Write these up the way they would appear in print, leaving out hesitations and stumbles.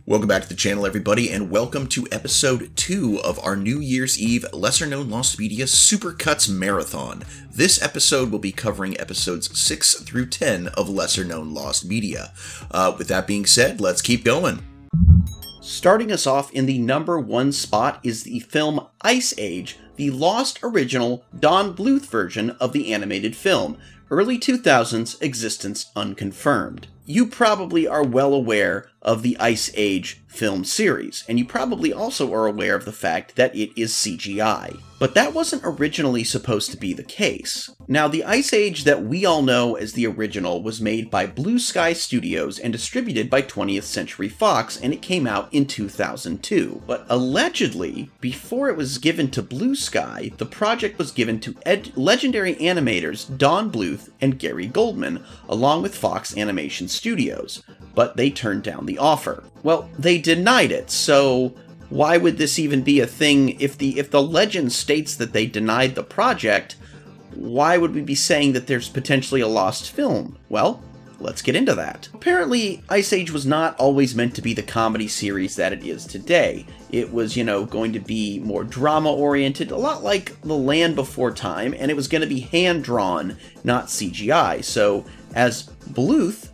Welcome back to the channel, everybody, and welcome to episode 2 of our New Year's Eve Lesser Known Lost Media Supercuts Marathon. This episode will be covering episodes 6 through 10 of Lesser Known Lost Media. With that being said, let's keep going. Starting us off in the number 1 spot is the film Ice Age, the lost original Don Bluth version of the animated film, early 2000s, existence unconfirmed. You probably are well aware of the Ice Age film series, and you probably also are aware of the fact that it is CGI. But that wasn't originally supposed to be the case. Now, the Ice Age that we all know as the original was made by Blue Sky Studios and distributed by 20th Century Fox, and it came out in 2002. But allegedly, before it was given to Blue Sky, the project was given to legendary animators Don Bluth and Gary Goldman, along with Fox Animation Studios, but they turned down the offer. Well, they denied it, so why would this even be a thing? If the legend states that they denied the project, why would we be saying that there's potentially a lost film? Well, let's get into that. Apparently, Ice Age was not always meant to be the comedy series that it is today. It was, going to be more drama-oriented, a lot like The Land Before Time, and it was going to be hand-drawn, not CGI. So, as Bluth,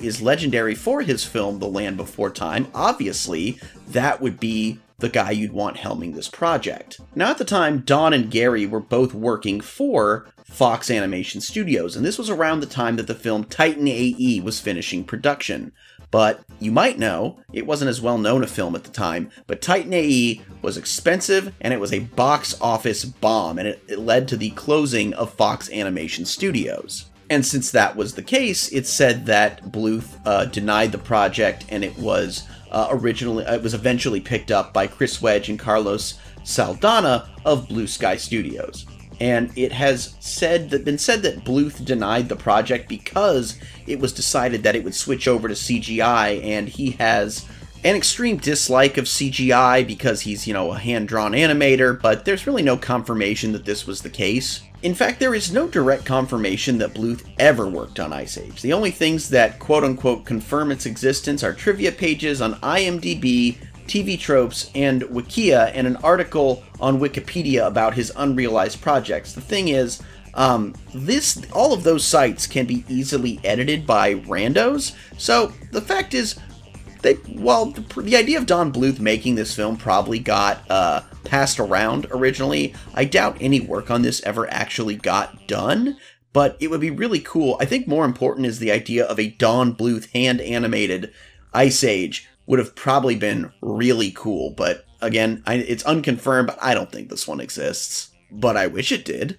is legendary for his film The Land Before Time, obviously, that would be the guy you'd want helming this project. Now, at the time, Don and Gary were both working for Fox Animation Studios, and this was around the time that the film Titan AE was finishing production. But you might know, it wasn't as well known a film at the time, but Titan AE was expensive and it was a box office bomb, and it led to the closing of Fox Animation Studios. And since that was the case, it said that Bluth denied the project, and it was eventually picked up by Chris Wedge and Carlos Saldana of Blue Sky Studios. And it has been said that Bluth denied the project because it was decided that it would switch over to CGI, and he has an extreme dislike of CGI because he's, a hand-drawn animator, but there's really no confirmation that this was the case. In fact, there is no direct confirmation that Bluth ever worked on Ice Age. The only things that quote-unquote confirm its existence are trivia pages on IMDb, TV Tropes, and Wikia, and an article on Wikipedia about his unrealized projects. The thing is, all of those sites can be easily edited by randos, so the fact is, the idea of Don Bluth making this film probably got passed around originally, I doubt any work on this ever actually got done, but it would be really cool. I think more important is the idea of a Don Bluth hand-animated Ice Age would have probably been really cool, but again, it's unconfirmed, but I don't think this one exists. But I wish it did.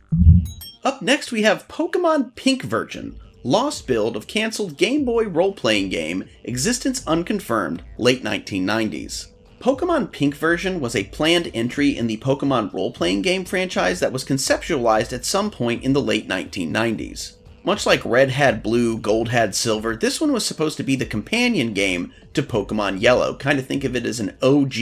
Up next we have Pokemon Pink version. Lost build of cancelled Game Boy role-playing game, existence unconfirmed, late 1990s. Pokemon Pink version was a planned entry in the Pokemon role-playing game franchise that was conceptualized at some point in the late 1990s. Much like Red had Blue, Gold had Silver, this one was supposed to be the companion game to Pokemon Yellow. Kind of think of it as an OG,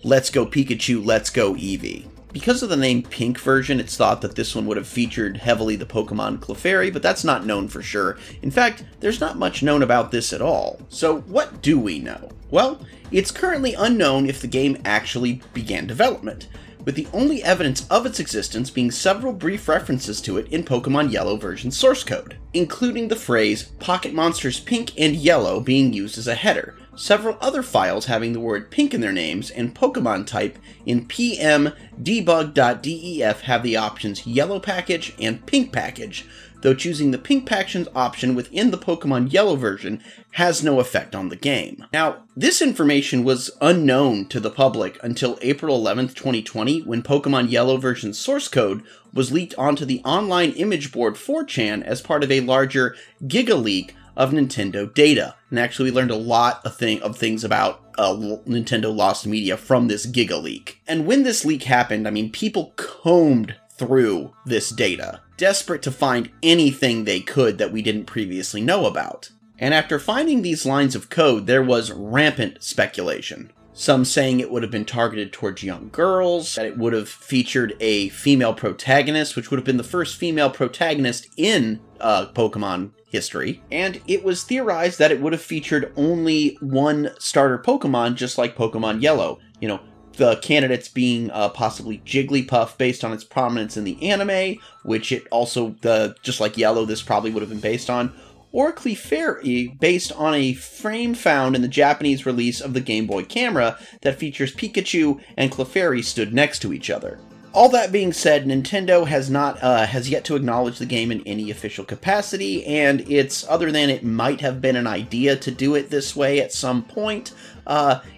Let's Go Pikachu, Let's Go Eevee. Because of the name Pink version, it's thought that this one would have featured heavily the Pokemon Clefairy, but that's not known for sure. In fact, there's not much known about this at all. So what do we know? Well, it's currently unknown if the game actually began development, with the only evidence of its existence being several brief references to it in Pokemon Yellow version source code, including the phrase Pocket Monsters Pink and Yellow being used as a header, several other files having the word pink in their names, and Pokemon type in pm.debug.def have the options Yellow Package and Pink Package, though choosing the Pink Package option within the Pokemon Yellow version has no effect on the game. Now, this information was unknown to the public until April 11th, 2020, when Pokemon Yellow version source code was leaked onto the online image board 4chan as part of a larger Giga leak of Nintendo data. And actually we learned a lot of things about Nintendo Lost Media from this Giga leak. And when this leak happened, people combed through this data, desperate to find anything they could that we didn't previously know about. And after finding these lines of code, there was rampant speculation. Some saying it would have been targeted towards young girls, that it would have featured a female protagonist, which would have been the first female protagonist in Pokemon history. And it was theorized that it would have featured only one starter Pokemon, just like Pokemon Yellow. You know, the candidates being possibly Jigglypuff based on its prominence in the anime, which it also, just like Yellow, this probably would have been based on, or Clefairy, based on a frame found in the Japanese release of the Game Boy camera that features Pikachu and Clefairy stood next to each other. All that being said, Nintendo has yet to acknowledge the game in any official capacity, and it's, other than it might have been an idea to do it this way at some point,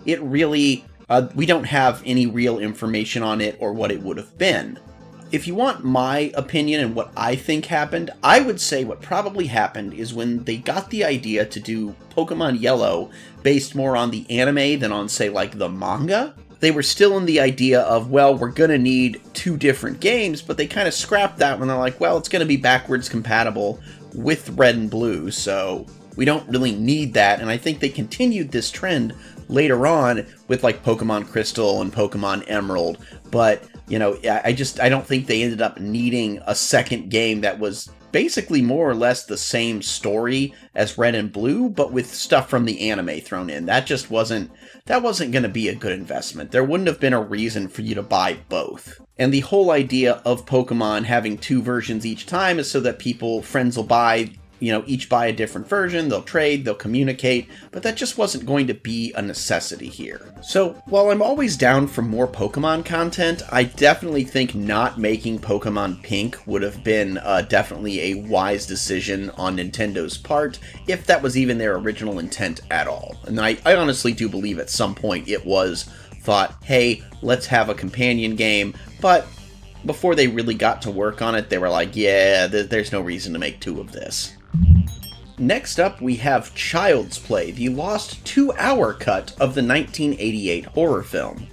it really, we don't have any real information on it or what it would have been. If you want my opinion and what I think happened, I would say what probably happened is when they got the idea to do Pokemon Yellow based more on the anime than on, say, like the manga, they were still in the idea of, well, we're going to need two different games, but they kind of scrapped that when they're like, well, it's going to be backwards compatible with Red and Blue, so we don't really need that. And I think they continued this trend later on with like Pokemon Crystal and Pokemon Emerald, but you know, I don't think they ended up needing a second game that was basically more or less the same story as Red and Blue, but with stuff from the anime thrown in. That just wasn't going to be a good investment. There wouldn't have been a reason for you to buy both. And the whole idea of Pokemon having two versions each time is so that friends will buy, you know, each buy a different version, they'll trade, they'll communicate, but that just wasn't going to be a necessity here. So, while I'm always down for more Pokemon content, I definitely think not making Pokemon Pink would have been definitely a wise decision on Nintendo's part, if that was even their original intent at all. And I honestly do believe at some point it was thought, hey, let's have a companion game, but before they really got to work on it, they were like, yeah, there's no reason to make two of this. Next up, we have Child's Play, the lost 2-hour cut of the 1988 horror film.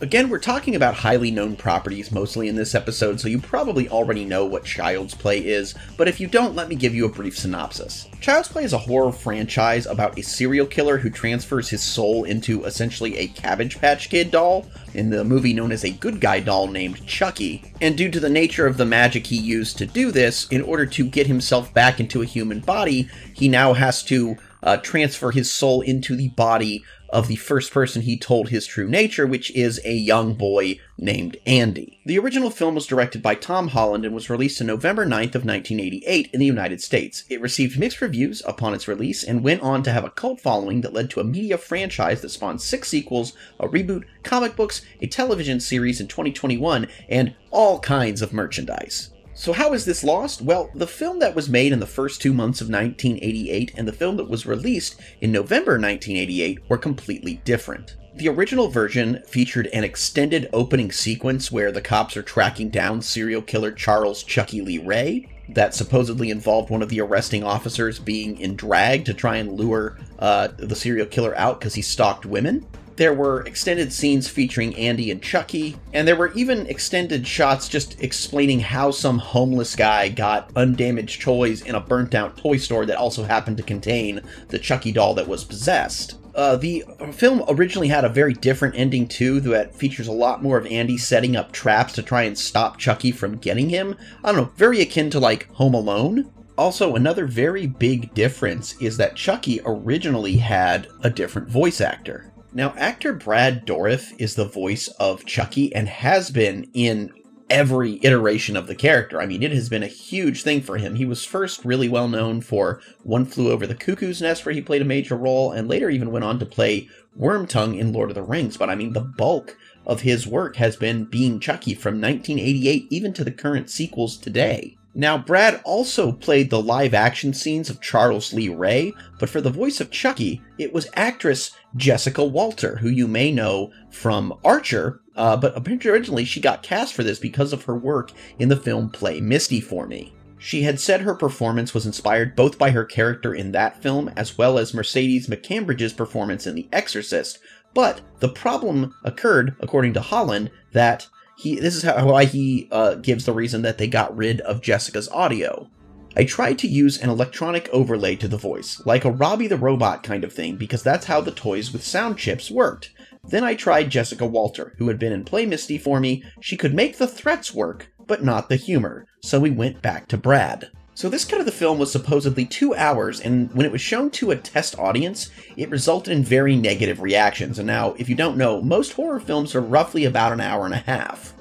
Again, we're talking about highly known properties mostly in this episode, so you probably already know what Child's Play is, but if you don't, let me give you a brief synopsis. Child's Play is a horror franchise about a serial killer who transfers his soul into essentially a Cabbage Patch Kid doll, in the movie known as a good guy doll named Chucky, and due to the nature of the magic he used to do this, in order to get himself back into a human body, he now has to transfer his soul into the body of the first person he told his true nature, which is a young boy named Andy. The original film was directed by Tom Holland and was released on November 9th of 1988 in the United States. It received mixed reviews upon its release and went on to have a cult following that led to a media franchise that spawned 6 sequels, a reboot, comic books, a television series in 2021, and all kinds of merchandise. So how is this lost? Well, the film that was made in the first 2 months of 1988 and the film that was released in November 1988 were completely different. The original version featured an extended opening sequence where the cops are tracking down serial killer Charles Chucky Lee Ray that supposedly involved one of the arresting officers being in drag to try and lure the serial killer out because he stalked women. There were extended scenes featuring Andy and Chucky, and there were even extended shots just explaining how some homeless guy got undamaged toys in a burnt-out toy store that also happened to contain the Chucky doll that was possessed. The film originally had a very different ending too, that features a lot more of Andy setting up traps to try and stop Chucky from getting him. I don't know, very akin to like Home Alone. Also, another very big difference is that Chucky originally had a different voice actor. Now, actor Brad Dourif is the voice of Chucky and has been in every iteration of the character. I mean, it has been a huge thing for him. He was first really well known for One Flew Over the Cuckoo's Nest, where he played a major role, and later even went on to play Wormtongue in Lord of the Rings. But I mean, the bulk of his work has been being Chucky from 1988 even to the current sequels today. Now, Brad also played the live-action scenes of Charles Lee Ray, but for the voice of Chucky, it was actress Jessica Walter, who you may know from Archer, but originally she got cast for this because of her work in the film Play Misty for Me. She had said her performance was inspired both by her character in that film as well as Mercedes McCambridge's performance in The Exorcist, but the problem occurred, according to Holland, that this is why he gives the reason that they got rid of Jessica's audio. I tried to use an electronic overlay to the voice, like a Robbie the Robot kind of thing, because that's how the toys with sound chips worked. Then I tried Jessica Walter, who had been in Play Misty for me. She could make the threats work, but not the humor, so we went back to Brad. So this cut of the film was supposedly 2 hours, and when it was shown to a test audience, it resulted in very negative reactions. And now, if you don't know, most horror films are roughly about an hour and a half.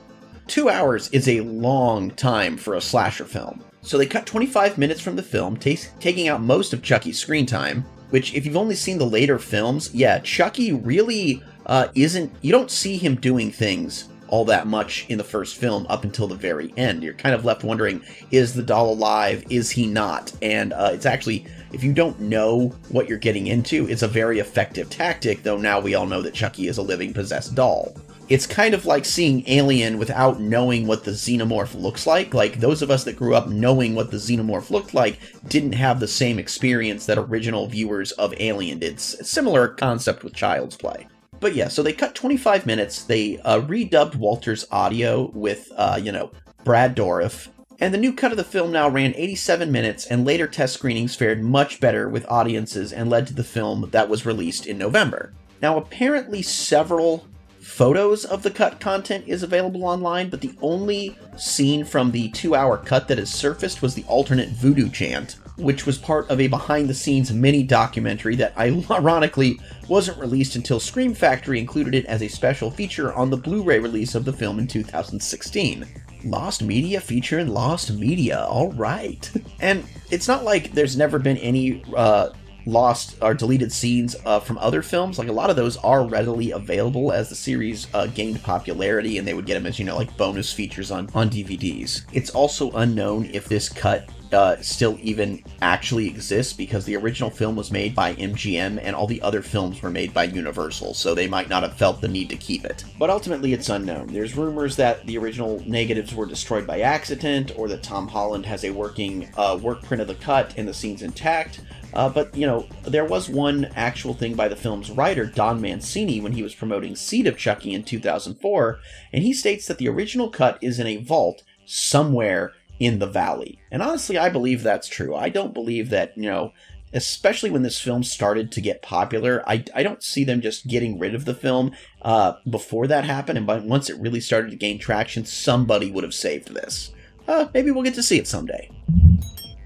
2 hours is a long time for a slasher film. So they cut 25 minutes from the film, taking out most of Chucky's screen time, which, if you've only seen the later films, yeah, Chucky really you don't see him doing things all that much in the first film up until the very end. You're kind of left wondering, is the doll alive? Is he not? And it's actually, if you don't know what you're getting into, it's a very effective tactic, though now we all know that Chucky is a living possessed doll. It's kind of like seeing Alien without knowing what the xenomorph looks like. Like, those of us that grew up knowing what the xenomorph looked like didn't have the same experience that original viewers of Alien did. It's a similar concept with Child's Play. But yeah, so they cut 25 minutes, they redubbed Walter's audio with, Brad Dourif, and the new cut of the film now ran 87 minutes, and later test screenings fared much better with audiences and led to the film that was released in November. Now, apparently several photos of the cut content is available online, but the only scene from the 2-hour cut that has surfaced was the alternate voodoo chant, which was part of a behind-the-scenes mini-documentary that ironically wasn't released until Scream Factory included it as a special feature on the Blu-ray release of the film in 2016. Lost Media featuring Lost Media, alright. And it's not like there's never been any lost or deleted scenes from other films. Like, a lot of those are readily available as the series gained popularity, and they would get them as, like bonus features on DVDs. It's also unknown if this cut still even actually exists, because the original film was made by MGM and all the other films were made by Universal, so they might not have felt the need to keep it. But ultimately it's unknown. There's rumors that the original negatives were destroyed by accident, or that Tom Holland has a working work print of the cut and the scene's intact. But, there was one actual thing by the film's writer, Don Mancini, when he was promoting Seed of Chucky in 2004, and he states that the original cut is in a vault somewhere in the valley. And honestly, I believe that's true. I don't believe that, especially when this film started to get popular, I don't see them just getting rid of the film before that happened, and once it really started to gain traction, somebody would have saved this. Maybe we'll get to see it someday.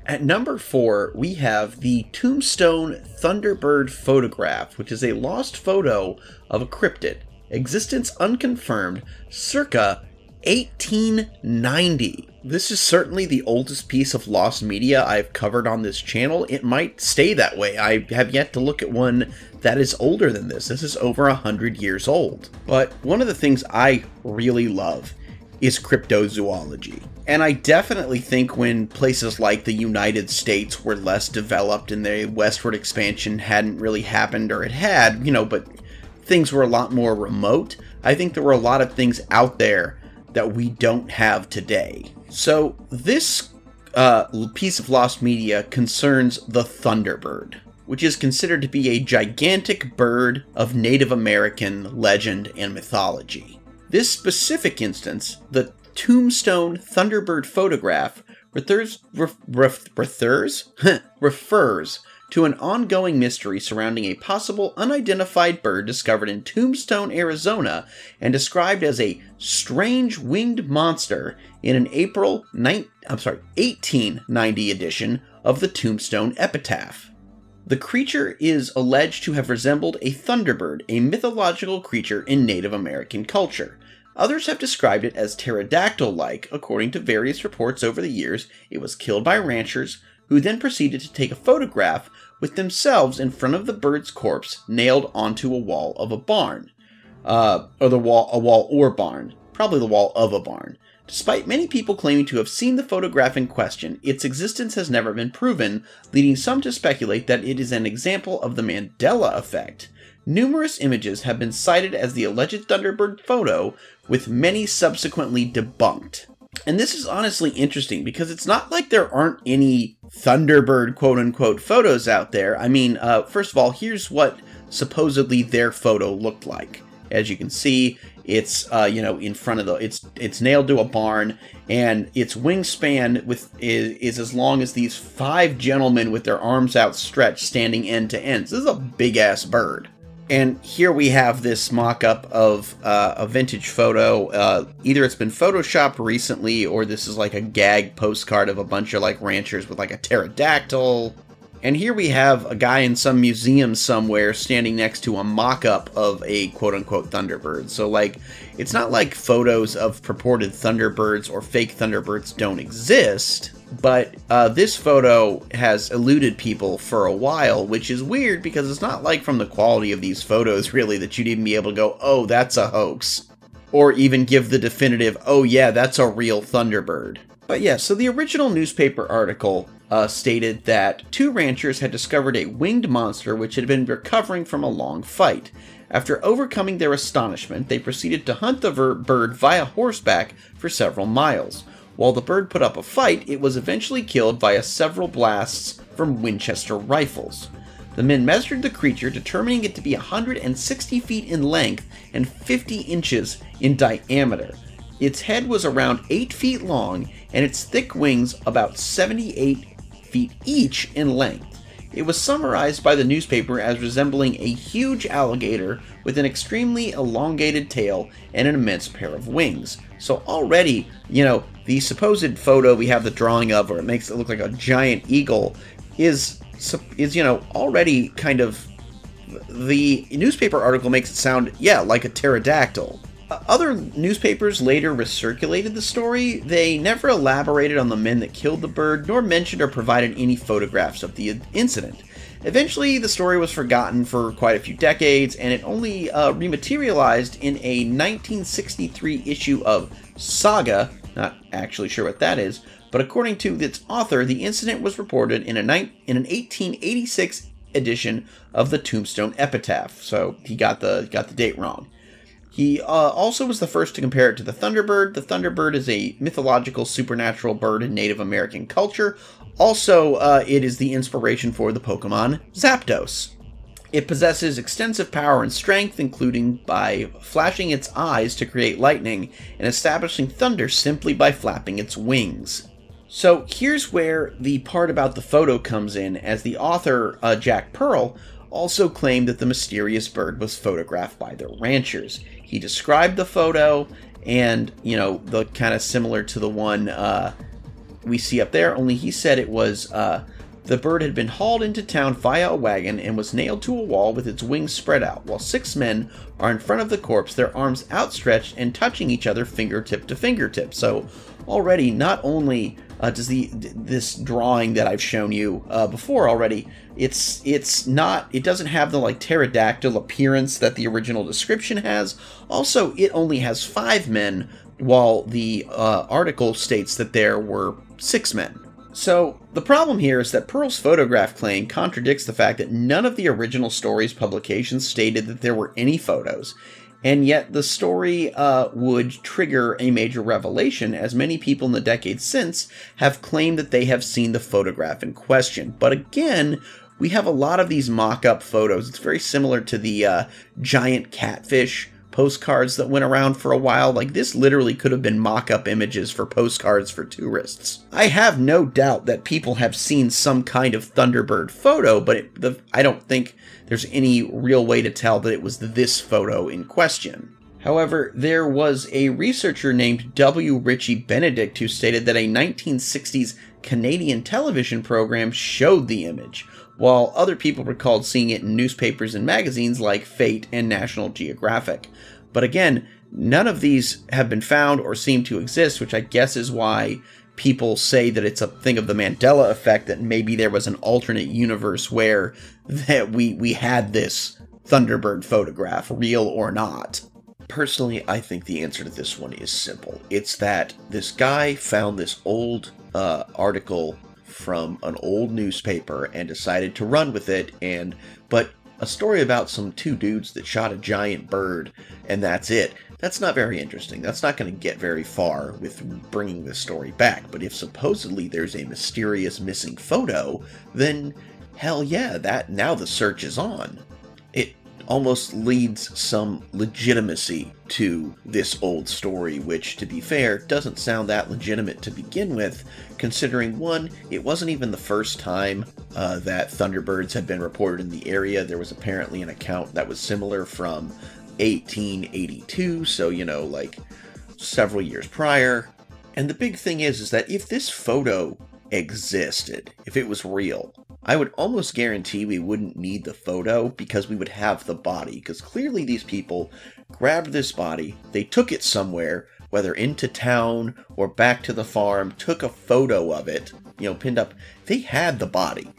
At number 4, we have the Tombstone Thunderbird photograph, which is a lost photo of a cryptid, existence unconfirmed, circa 1890. This is certainly the oldest piece of lost media I've covered on this channel. It might stay that way. I have yet to look at one that is older than this. This is over 100 years old. But one of the things I really love is cryptozoology. And I definitely think when places like the United States were less developed and the westward expansion hadn't really happened, or it had, but things were a lot more remote, I think there were a lot of things out there that we don't have today. So this piece of lost media concerns the Thunderbird, which is considered to be a gigantic bird of Native American legend and mythology. This specific instance, the Tombstone Thunderbird photograph, refers to an ongoing mystery surrounding a possible unidentified bird discovered in Tombstone, Arizona, and described as a strange winged monster in an April 1890 edition of the Tombstone Epitaph. The creature is alleged to have resembled a thunderbird, a mythological creature in Native American culture. Others have described it as pterodactyl-like. According to various reports over the years, it was killed by ranchers, who then proceeded to take a photograph with themselves in front of the bird's corpse nailed onto a wall of a barn. Probably the wall of a barn. Despite many people claiming to have seen the photograph in question, its existence has never been proven, leading some to speculate that it is an example of the Mandela effect. Numerous images have been cited as the alleged Thunderbird photo, with many subsequently debunked. And this is honestly interesting, because it's not like there aren't any Thunderbird quote-unquote photos out there. I mean, first of all, here's what supposedly their photo looked like. As you can see, it's, in front of it's nailed to a barn, and its wingspan is as long as these 5 gentlemen with their arms outstretched standing end to end. So this is a big-ass bird. And here we have this mock-up of a vintage photo. Either it's been photoshopped recently, or this is like a gag postcard of a bunch of like ranchers with like a pterodactyl. And here we have a guy in some museum somewhere standing next to a mock-up of a quote-unquote Thunderbird. So like, it's not like photos of purported Thunderbirds or fake Thunderbirds don't exist. But this photo has eluded people for a while, which is weird because it's not like from the quality of these photos, really, that you'd even be able to go, oh, that's a hoax. Or even give the definitive, oh yeah, that's a real Thunderbird. But yeah, so the original newspaper article stated that 2 ranchers had discovered a winged monster which had been recovering from a long fight. After overcoming their astonishment, they proceeded to hunt the bird via horseback for several miles. While the bird put up a fight, it was eventually killed via several blasts from Winchester rifles. The men measured the creature, determining it to be 160 feet in length and 50 inches in diameter. Its head was around 8 feet long, and its thick wings about 78 feet each in length. It was summarized by the newspaper as resembling a huge alligator with an extremely elongated tail and an immense pair of wings. So already, you know, the supposed photo we have the drawing of, where it makes it look like a giant eagle, is you know, already kind of, the newspaper article makes it sound, yeah, like a pterodactyl. Other newspapers later recirculated the story. They never elaborated on the men that killed the bird, nor mentioned or provided any photographs of the incident. Eventually, the story was forgotten for quite a few decades, and it only rematerialized in a 1963 issue of Saga, not actually sure what that is, but according to its author, the incident was reported in an 1886 edition of the Tombstone Epitaph, so he got the date wrong. He also was the first to compare it to the Thunderbird. The Thunderbird is a mythological supernatural bird in Native American culture. Also, it is the inspiration for the Pokemon Zapdos. It possesses extensive power and strength, including by flashing its eyes to create lightning and establishing thunder simply by flapping its wings. So here's where the part about the photo comes in, as the author, Jack Pearl, also claimed that the mysterious bird was photographed by the ranchers. He described the photo, and, you know, the kind of similar to the one we see up there, only he said it was, the bird had been hauled into town via a wagon and was nailed to a wall with its wings spread out, while 6 men are in front of the corpse, their arms outstretched and touching each other fingertip to fingertip. So already, not only does this drawing that I've shown you before already, it doesn't have the like pterodactyl appearance that the original description has. Also, it only has 5 men, while the article states that there were 6 men. So the problem here is that Pearl's photograph claim contradicts the fact that none of the original story's publications stated that there were any photos, and yet the story would trigger a major revelation, as many people in the decades since have claimed that they have seen the photograph in question. But again, we have a lot of these mock-up photos. It's very similar to the giant catfish postcards that went around for a while. Like, this literally could have been mock-up images for postcards for tourists. I have no doubt that people have seen some kind of Thunderbird photo, but I don't think there's any real way to tell that it was this photo in question. However, there was a researcher named W. Ritchie Benedict who stated that a 1960s Canadian television program showed the image, while other people recalled seeing it in newspapers and magazines like Fate and National Geographic. But again, none of these have been found or seem to exist, which I guess is why people say that it's a thing of the Mandela effect, that maybe there was an alternate universe where that we had this Thunderbird photograph, real or not. Personally, I think the answer to this one is simple. It's that this guy found this old article from an old newspaper and decided to run with it, but a story about some 2 dudes that shot a giant bird and that's it. That's not very interesting. That's not going to get very far with bringing the story back. But if supposedly there's a mysterious missing photo, then hell yeah, now the search is on. almost leads some legitimacy to this old story, which, to be fair, doesn't sound that legitimate to begin with, considering, one, it wasn't even the first time that Thunderbirds had been reported in the area. There was apparently an account that was similar from 1882, so, you know, like, several years prior. And the big thing is that if this photo existed, if it was real, I would almost guarantee we wouldn't need the photo because we would have the body. Because clearly these people grabbed this body, they took it somewhere, whether into town or back to the farm, took a photo of it, you know, pinned up. They had the body.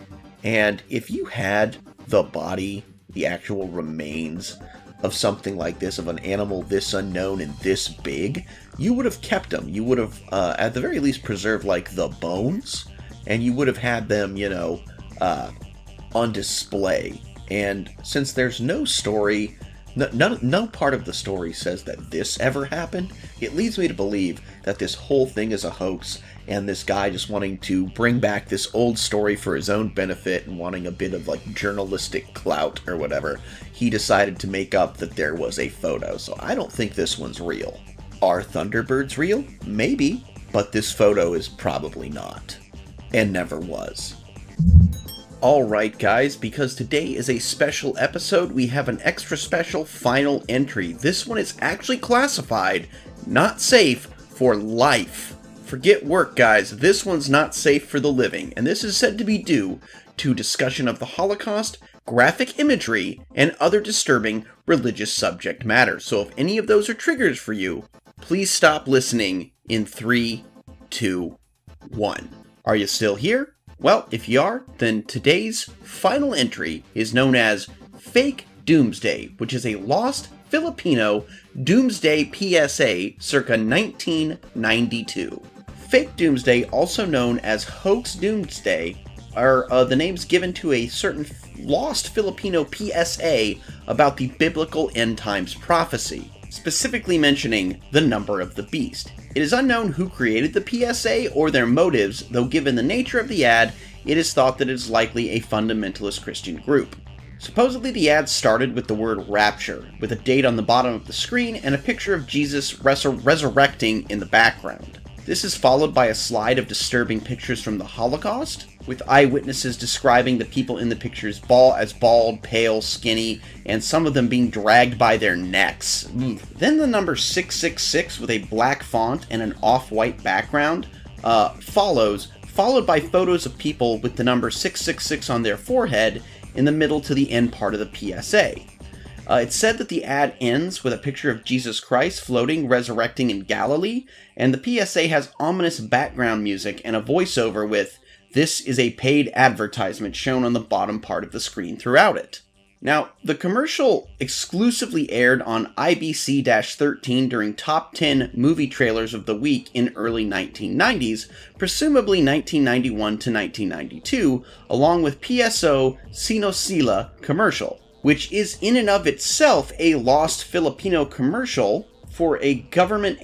And if you had the body, the actual remains of something like this, of an animal this unknown and this big, you would have kept them. You would have, at the very least, preserved, like, the bones, and you would have had them, you know, on display. And since there's no story, no part of the story says that this ever happened, it leads me to believe that this whole thing is a hoax, and this guy just wanting to bring back this old story for his own benefit and wanting a bit of, like, journalistic clout or whatever, he decided to make up that there was a photo. So I don't think this one's real. Are Thunderbirds real? Maybe, but this photo is probably not, and never was. Alright guys, because today is a special episode, we have an extra special final entry. This one is actually classified not safe for life. Forget work, guys, this one's not safe for the living, and this is said to be due to discussion of the Holocaust, graphic imagery, and other disturbing religious subject matter. So if any of those are triggers for you, please stop listening in 3, 2, 1. Are you still here? Well, if you are, then today's final entry is known as Fake Doomsday, which is a lost Filipino doomsday PSA circa 1992. Fake Doomsday, also known as Hoax Doomsday, are the names given to a certain lost Filipino PSA about the biblical end times prophecy, specifically mentioning the number of the beast. It is unknown who created the PSA or their motives, though given the nature of the ad, it is thought that it is likely a fundamentalist Christian group. Supposedly the ad started with the word rapture, with a date on the bottom of the screen and a picture of Jesus resurrecting in the background. This is followed by a slide of disturbing pictures from the Holocaust, with eyewitnesses describing the people in the pictures as bald, pale, skinny, and some of them being dragged by their necks. Then the number 666 with a black font and an off-white background follows, followed by photos of people with the number 666 on their forehead in the middle to the end part of the PSA. It's said that the ad ends with a picture of Jesus Christ floating, resurrecting in Galilee, and the PSA has ominous background music and a voiceover with, "This is a paid advertisement," shown on the bottom part of the screen throughout it. Now, the commercial exclusively aired on IBC-13 during top 10 movie trailers of the week in early 1990s, presumably 1991 to 1992, along with PSO Sinosila commercial, which is in and of itself a lost Filipino commercial for a government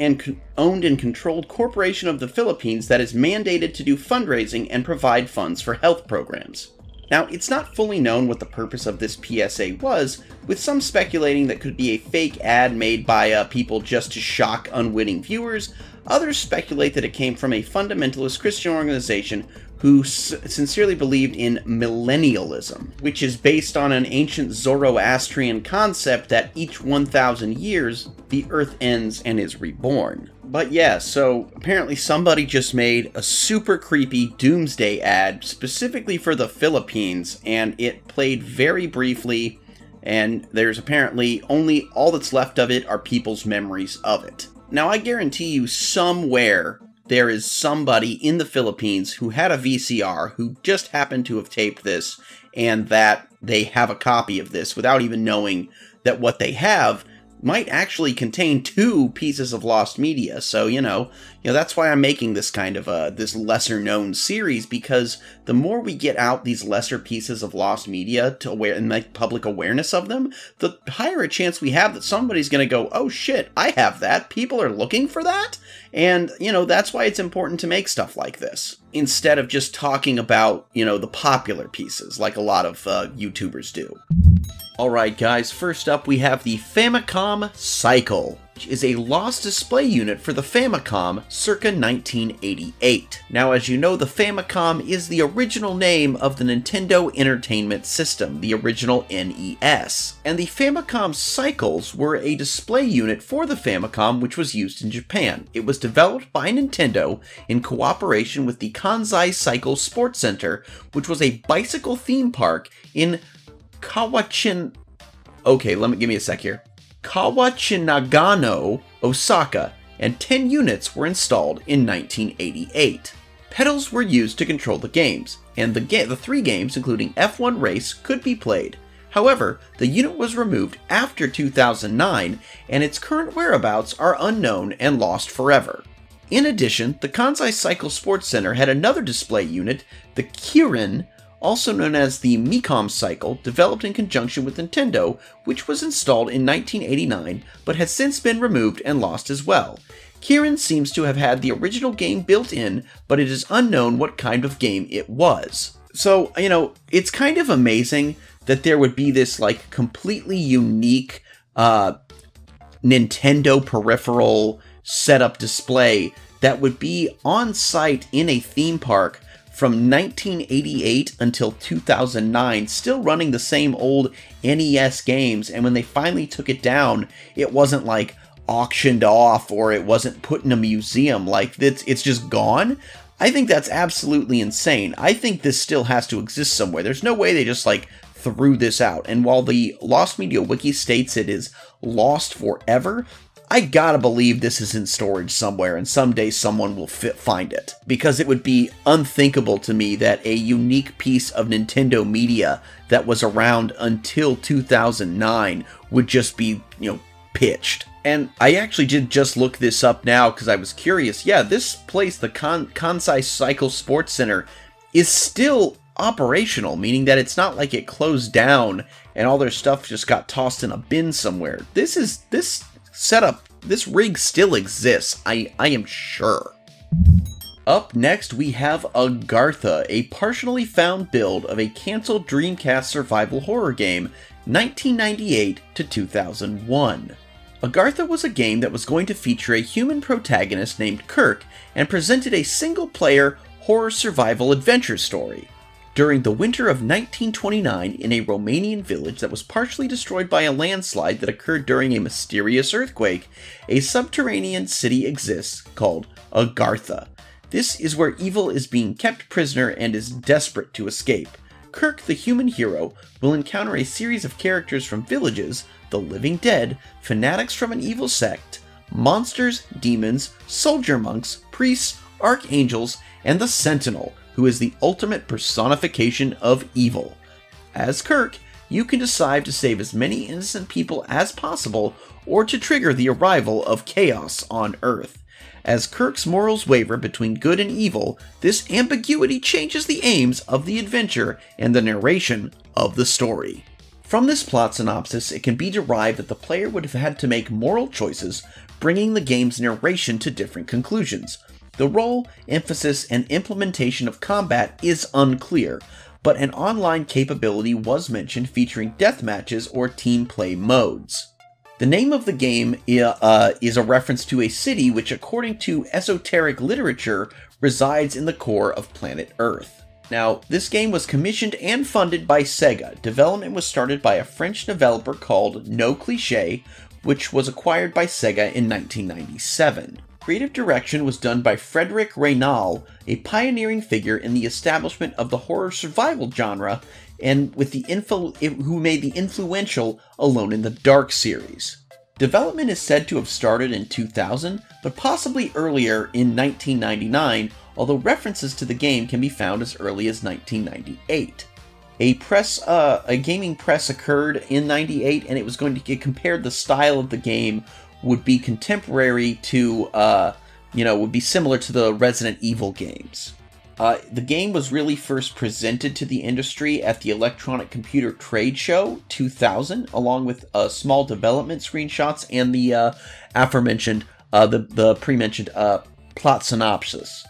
owned and controlled corporation of the Philippines that is mandated to do fundraising and provide funds for health programs. Now, it's not fully known what the purpose of this PSA was, with some speculating that could be a fake ad made by people just to shock unwitting viewers. Others speculate that it came from a fundamentalist Christian organization who sincerely believed in millennialism, which is based on an ancient Zoroastrian concept that each 1,000 years, the Earth ends and is reborn. But yeah, so apparently somebody just made a super creepy doomsday ad specifically for the Philippines, and it played very briefly, and there's apparently only all that's left of it are people's memories of it. Now, I guarantee you somewhere there is somebody in the Philippines who had a VCR who just happened to have taped this, and that they have a copy of this without even knowing that what they have might actually contain 2 pieces of lost media. So, you know, that's why I'm making this kind of this lesser known series, because the more we get out these lesser pieces of lost media to and make public awareness of them, the higher a chance we have that somebody's going to go, "Oh shit, I have that. People are looking for that." And, that's why it's important to make stuff like this, instead of just talking about, the popular pieces like a lot of YouTubers do. Alright guys, first up we have the Famicom Cycle, which is a lost display unit for the Famicom circa 1988. Now as you know, the Famicom is the original name of the Nintendo Entertainment System, the original NES. And the Famicom Cycles were a display unit for the Famicom which was used in Japan. It was developed by Nintendo in cooperation with the Kansai Cycle Sports Center, which was a bicycle theme park in Kawachinagano, Osaka, and 10 units were installed in 1988. Pedals were used to control the games, and the 3 games, including F1 Race, could be played. However, the unit was removed after 2009, and its current whereabouts are unknown and lost forever. In addition, the Kansai Cycle Sports Center had another display unit, the Kirin, also known as the Micom Cycle, developed in conjunction with Nintendo, which was installed in 1989, but has since been removed and lost as well. Kirin seems to have had the original game built in, but it is unknown what kind of game it was. So, you know, it's kind of amazing that there would be this, like, completely unique Nintendo peripheral setup display that would be on site in a theme park from 1988 until 2009, still running the same old NES games, and when they finally took it down, it wasn't like auctioned off or it wasn't put in a museum. Like, it's just gone. I think that's absolutely insane. I think this still has to exist somewhere. There's no way they just, like, threw this out. And while the Lost Media Wiki states it is lost forever, I gotta believe this is in storage somewhere, and someday someone will find it. Because it would be unthinkable to me that a unique piece of Nintendo media that was around until 2009 would just be, you know, pitched. And I actually did just look this up now because I was curious. Yeah, this place, the Kansai Cycle Sports Center, is still operational, meaning that it's not like it closed down and all their stuff just got tossed in a bin somewhere. This setup, this rig still exists, I am sure. Up next we have Agartha, a partially found build of a cancelled Dreamcast survival horror game, 1998 to 2001. Agartha was a game that was going to feature a human protagonist named Kirk and presented a single-player horror survival adventure story. During the winter of 1929, in a Romanian village that was partially destroyed by a landslide that occurred during a mysterious earthquake, a subterranean city exists called Agartha. This is where evil is being kept prisoner and is desperate to escape. Kirk, the human hero, will encounter a series of characters from villages, the living dead, fanatics from an evil sect, monsters, demons, soldier monks, priests, archangels, and the Sentinel, who is the ultimate personification of evil. As Kirk, you can decide to save as many innocent people as possible or to trigger the arrival of chaos on Earth. As Kirk's morals waver between good and evil, this ambiguity changes the aims of the adventure and the narration of the story. From this plot synopsis, it can be derived that the player would have had to make moral choices, bringing the game's narration to different conclusions. The role, emphasis, and implementation of combat is unclear, but an online capability was mentioned featuring death matches or team play modes. The name of the game is a reference to a city which, according to esoteric literature, resides in the core of planet Earth. Now, this game was commissioned and funded by Sega. Development was started by a French developer called No Cliché, which was acquired by Sega in 1997. Creative direction was done by Frederic Reynal, a pioneering figure in the establishment of the horror survival genre, and who made the influential Alone in the Dark series. Development is said to have started in 2000, but possibly earlier in 1999, although references to the game can be found as early as 1998. A gaming press occurred in 98, and it compared the style of the game would be contemporary to, would be similar to the Resident Evil games. The game was really first presented to the industry at the Electronic Computer Trade Show 2000, along with small development screenshots and the aforementioned, the pre-mentioned plot synopsis.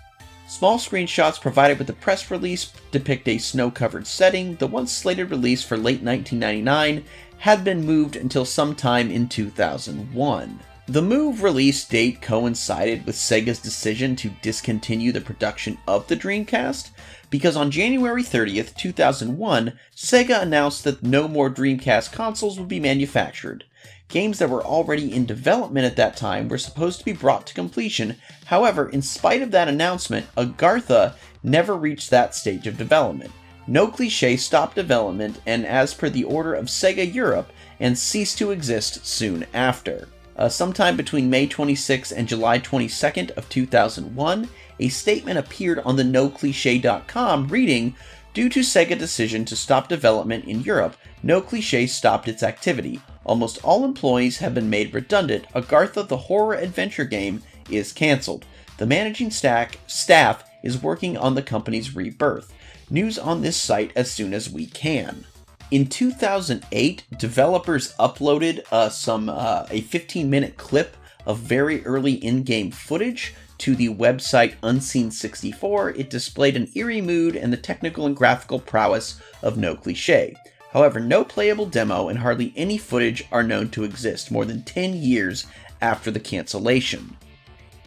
Small screenshots provided with the press release depict a snow-covered setting. The once slated release for late 1999 had been moved until sometime in 2001. The move release date coincided with Sega's decision to discontinue the production of the Dreamcast, because on January 30th, 2001, Sega announced that no more Dreamcast consoles would be manufactured. Games that were already in development at that time were supposed to be brought to completion. However, in spite of that announcement, Agartha never reached that stage of development. No Cliché stopped development, and as per the order of Sega Europe, and ceased to exist soon after. Sometime between May 26 and July 22nd of 2001, a statement appeared on the NoCliché.com reading, "Due to Sega decision to stop development in Europe, No Cliché stopped its activity. Almost all employees have been made redundant. Agartha the horror adventure game is cancelled. The managing staff is working on the company's rebirth. News on this site as soon as we can." In 2008, developers uploaded a 15-minute clip of very early in-game footage to the website Unseen64. It displayed an eerie mood and the technical and graphical prowess of No Cliché. However, no playable demo and hardly any footage are known to exist more than 10 years after the cancellation.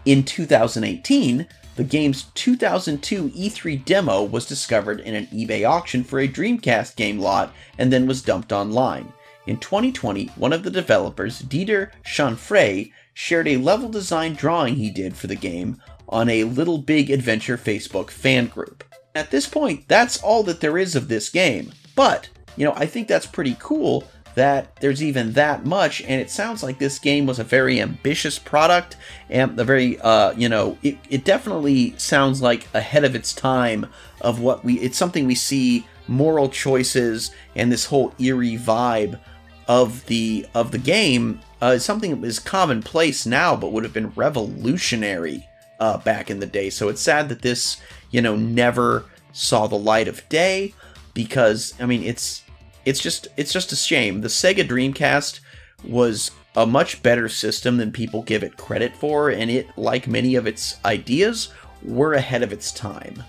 In 2018, the game's 2002 E3 demo was discovered in an eBay auction for a Dreamcast game lot and then was dumped online. In 2020, one of the developers, Dieter Chanfray, shared a level design drawing he did for the game on a Little Big Adventure Facebook fan group. At this point, that's all that there is of this game, but, I think that's pretty cool that there's even that much, and it sounds like this game was a very ambitious product, and a very, it definitely sounds like ahead of its time of it's something we see, moral choices, and this whole eerie vibe of the game, is something that is commonplace now, but would have been revolutionary, back in the day. So it's sad that this, never saw the light of day, because, it's just a shame. The Sega Dreamcast was a much better system than people give it credit for, and it, like many of its ideas, were ahead of its time.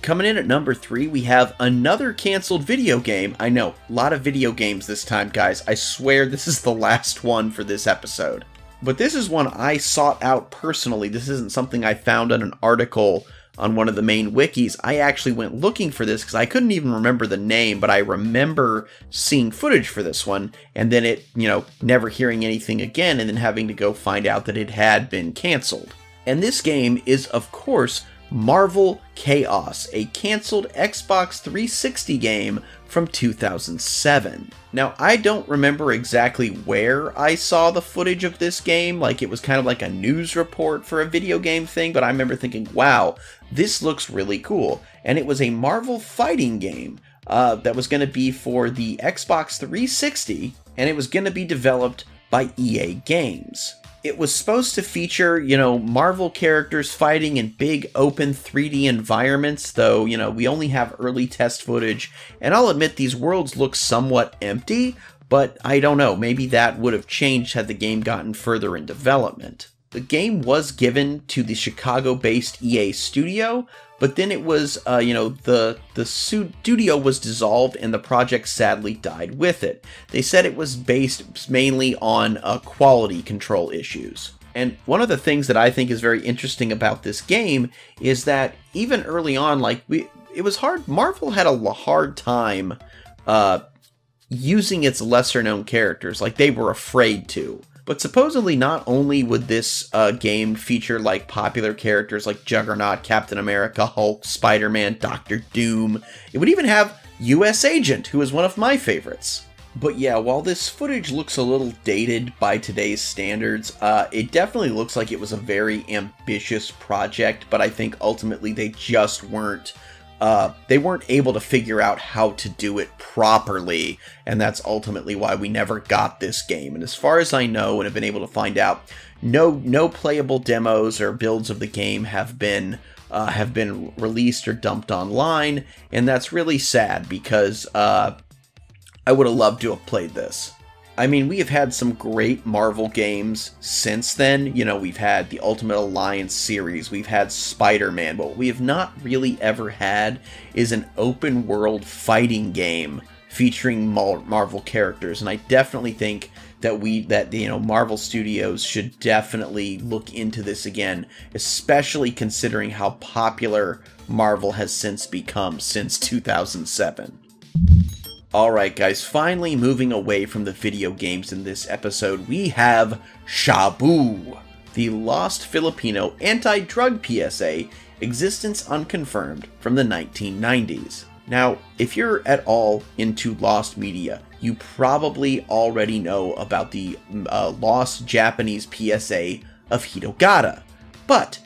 Coming in at number 3, we have another canceled video game. I know, a lot of video games this time, guys. I swear this is the last one for this episode. But this is one I sought out personally. This isn't something I found on an article on one of the main wikis. I actually went looking for this because I couldn't even remember the name, but I remember seeing footage for this one, and then it, never hearing anything again, and then having to go find out that it had been canceled. And this game is, of course, Marvel Chaos, a canceled Xbox 360 game from 2007. Now, I don't remember exactly where I saw the footage of this game, like it was kind of like a news report for a video game thing, but I remember thinking, wow, this looks really cool. And it was a Marvel fighting game that was going to be for the Xbox 360, and it was going to be developed by EA Games. It was supposed to feature, Marvel characters fighting in big open 3D environments, though, we only have early test footage, and I'll admit these worlds look somewhat empty, but I don't know, maybe that would have changed had the game gotten further in development. The game was given to the Chicago-based EA studio, but then it was, the studio was dissolved and the project sadly died with it. They said it was based mainly on quality control issues. And one of the things that I think is very interesting about this game is that even early on, it was hard. Marvel had a hard time using its lesser-known characters, they were afraid to. But supposedly not only would this game feature popular characters like Juggernaut, Captain America, Hulk, Spider-Man, Doctor Doom, it would even have US Agent, who is one of my favorites. But yeah, while this footage looks a little dated by today's standards, it definitely looks like it was a very ambitious project, but I think ultimately they just weren't able to figure out how to do it properly, and that's ultimately why we never got this game. And as far as I know and have been able to find out, no playable demos or builds of the game have been released or dumped online, and that's really sad because I would have loved to have played this. I mean, we have had some great Marvel games since then. We've had the Ultimate Alliance series, we've had Spider-Man, but what we have not really ever had is an open-world fighting game featuring Marvel characters, and I definitely think that Marvel Studios should definitely look into this again, especially considering how popular Marvel has since become since 2007. Alright guys, finally moving away from the video games in this episode, we have Shabu, the lost Filipino anti-drug PSA, existence unconfirmed, from the 1990s. Now, if you're at all into lost media, you probably already know about the lost Japanese PSA of Hitogata. But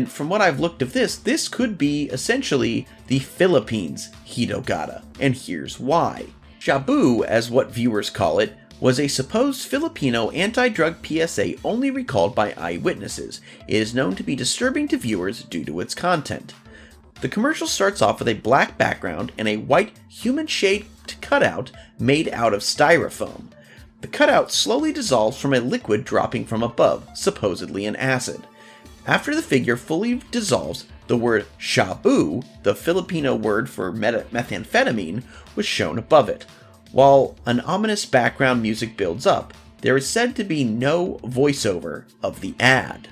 from what I've looked of this could be essentially the Philippines Hitogata, and here's why. Shabu, as what viewers call it, was a supposed Filipino anti-drug PSA only recalled by eyewitnesses. It is known to be disturbing to viewers due to its content. The commercial starts off with a black background and a white human-shaped cutout made out of styrofoam. The cutout slowly dissolves from a liquid dropping from above, supposedly an acid. After the figure fully dissolves, the word Shabu, the Filipino word for methamphetamine, was shown above it. While an ominous background music builds up, there is said to be no voiceover of the ad.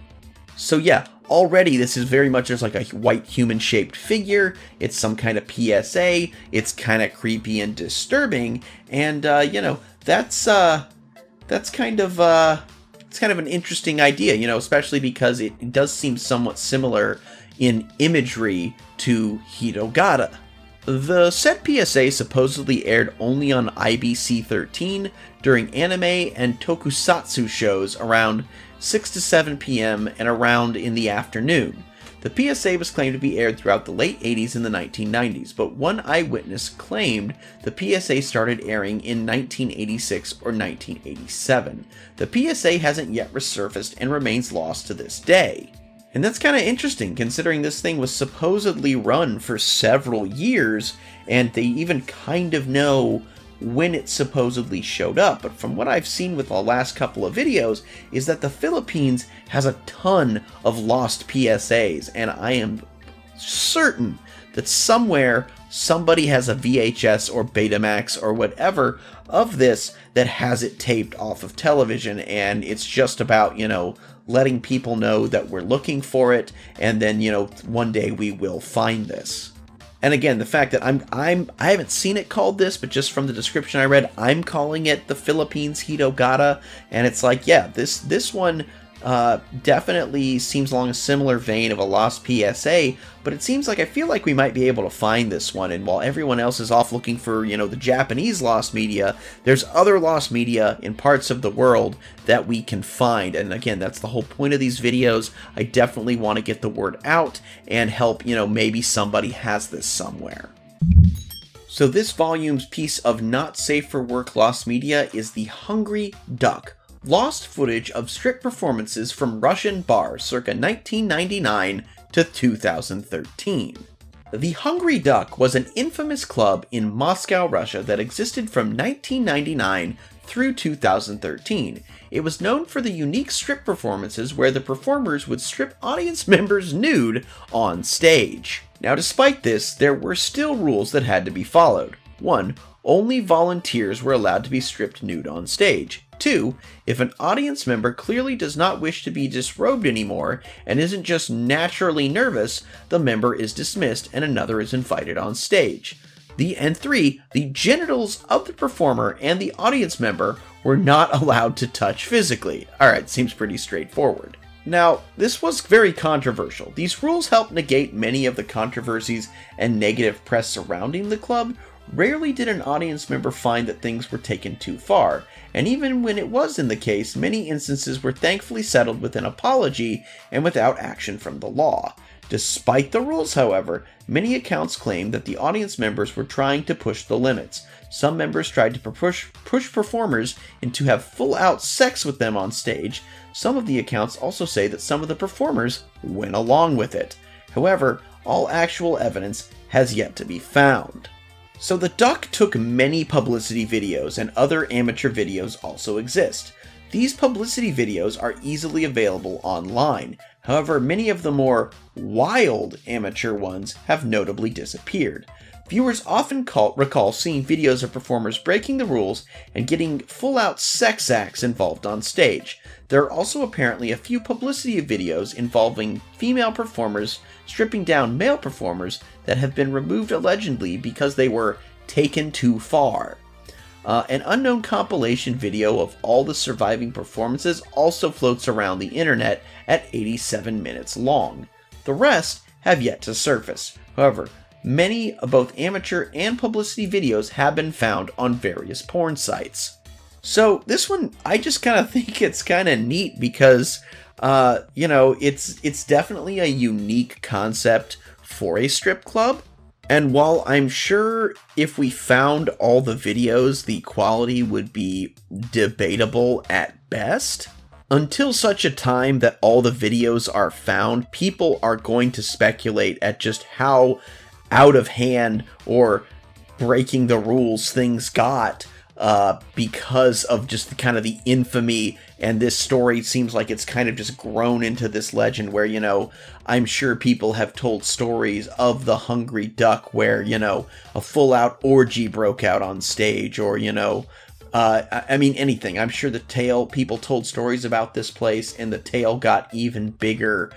So yeah, already this is very much just like a white human-shaped figure. It's some kind of PSA. It's kind of creepy and disturbing, and that's kind of an interesting idea, especially because it does seem somewhat similar in imagery to Hitogata. The said PSA supposedly aired only on IBC 13 during anime and tokusatsu shows around 6 to 7 p.m. and around in the afternoon. The PSA was claimed to be aired throughout the late 80s and the 1990s, but one eyewitness claimed the PSA started airing in 1986 or 1987. The PSA hasn't yet resurfaced and remains lost to this day. And that's kind of interesting, considering this thing was supposedly run for several years, and they even kind of know when it supposedly showed up. But from what I've seen with the last couple of videos, is that the Philippines has a ton of lost PSAs, and I am certain that somewhere somebody has a VHS or Betamax or whatever of this that has it taped off of television, and it's just about, letting people know that we're looking for it, and then, one day we will find this. And again, the fact that I haven't seen it called this, but just from the description I read, I'm calling it the Philippines Hitogata, and it's like, yeah, this one definitely seems along a similar vein of a lost PSA, but it seems like I feel like we might be able to find this one, and while everyone else is off looking for, the Japanese lost media, there's other lost media in parts of the world that we can find, and again, that's the whole point of these videos. I definitely want to get the word out and help, maybe somebody has this somewhere. So this volume's piece of not safe for work lost media is The Hungry Duck, lost footage of strip performances from Russian bars circa 1999 to 2013. The Hungry Duck was an infamous club in Moscow, Russia that existed from 1999 through 2013. It was known for the unique strip performances where the performers would strip audience members nude on stage. Now, despite this, there were still rules that had to be followed. 1. Only volunteers were allowed to be stripped nude on stage. 2. If an audience member clearly does not wish to be disrobed anymore and isn't just naturally nervous, the member is dismissed and another is invited on stage. And 3. The genitals of the performer and the audience member were not allowed to touch physically. Alright, seems pretty straightforward. Now, this was very controversial. These rules helped negate many of the controversies and negative press surrounding the club. Rarely did an audience member find that things were taken too far, and even when it was in the case, many instances were thankfully settled with an apology and without action from the law. Despite the rules, however, many accounts claimed that the audience members were trying to push the limits. Some members tried to push performers into have full-out sex with them on stage. Some of the accounts also say that some of the performers went along with it. However, all actual evidence has yet to be found. So the Duck took many publicity videos, and other amateur videos also exist. These publicity videos are easily available online. However, many of the more wild amateur ones have notably disappeared. Viewers often recall seeing videos of performers breaking the rules and getting full-out sex acts involved on stage. There are also apparently a few publicity videos involving female performers stripping down male performers that have been removed allegedly because they were taken too far. An unknown compilation video of all the surviving performances also floats around the internet at 87 minutes long. The rest have yet to surface. However, many both amateur and publicity videos have been found on various porn sites. So this one, I just kind of think it's kind of neat because, you know, it's definitely a unique concept for a strip club. And while I'm sure if we found all the videos, the quality would be debatable at best, until such a time that all the videos are found, people are going to speculate at just how out of hand or breaking the rules things got because of just the kind of the infamy, and this story seems like it's kind of just grown into this legend where, you know, I'm sure people have told stories of the Hungry Duck where, you know, a full-out orgy broke out on stage, or, you know, I mean, anything. I'm sure people told stories about this place, and the tale got even bigger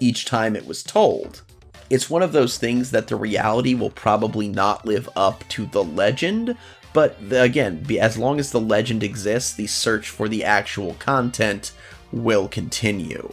each time it was told. It's one of those things that the reality will probably not live up to the legend, but again, as long as the legend exists, the search for the actual content will continue.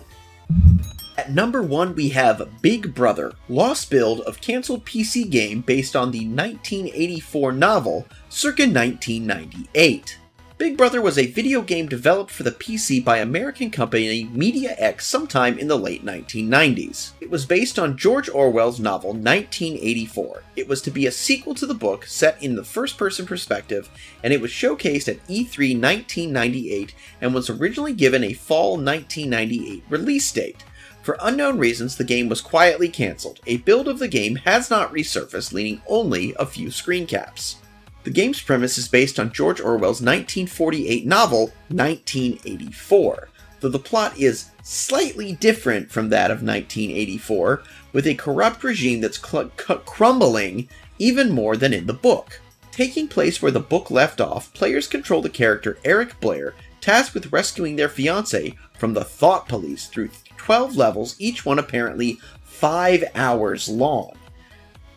At number 1, we have Big Brother, lost build of cancelled PC game based on the 1984 novel, circa 1998. Big Brother was a video game developed for the PC by American company MediaX sometime in the late 1990s. It was based on George Orwell's novel 1984. It was to be a sequel to the book set in the first-person perspective, and it was showcased at E3 1998 and was originally given a fall 1998 release date. For unknown reasons, the game was quietly cancelled. A build of the game has not resurfaced, leaving only a few screen caps. The game's premise is based on George Orwell's 1948 novel, 1984, though the plot is slightly different from that of 1984, with a corrupt regime that's crumbling even more than in the book. Taking place where the book left off, players control the character Eric Blair, tasked with rescuing their fiancée from the Thought Police through 12 levels, each one apparently 5 hours long,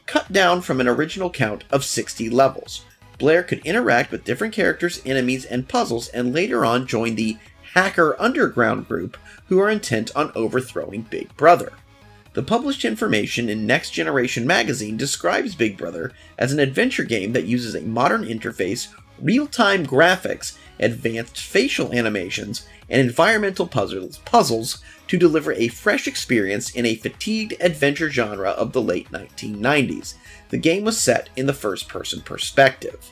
cut down from an original count of 60 levels. Blair could interact with different characters, enemies, and puzzles, and later on join the Hacker Underground group, who are intent on overthrowing Big Brother. The published information in Next Generation magazine describes Big Brother as an adventure game that uses a modern interface, real-time graphics, advanced facial animations, and environmental puzzles to deliver a fresh experience in a fatigued adventure genre of the late 1990s. The game was set in the first-person perspective.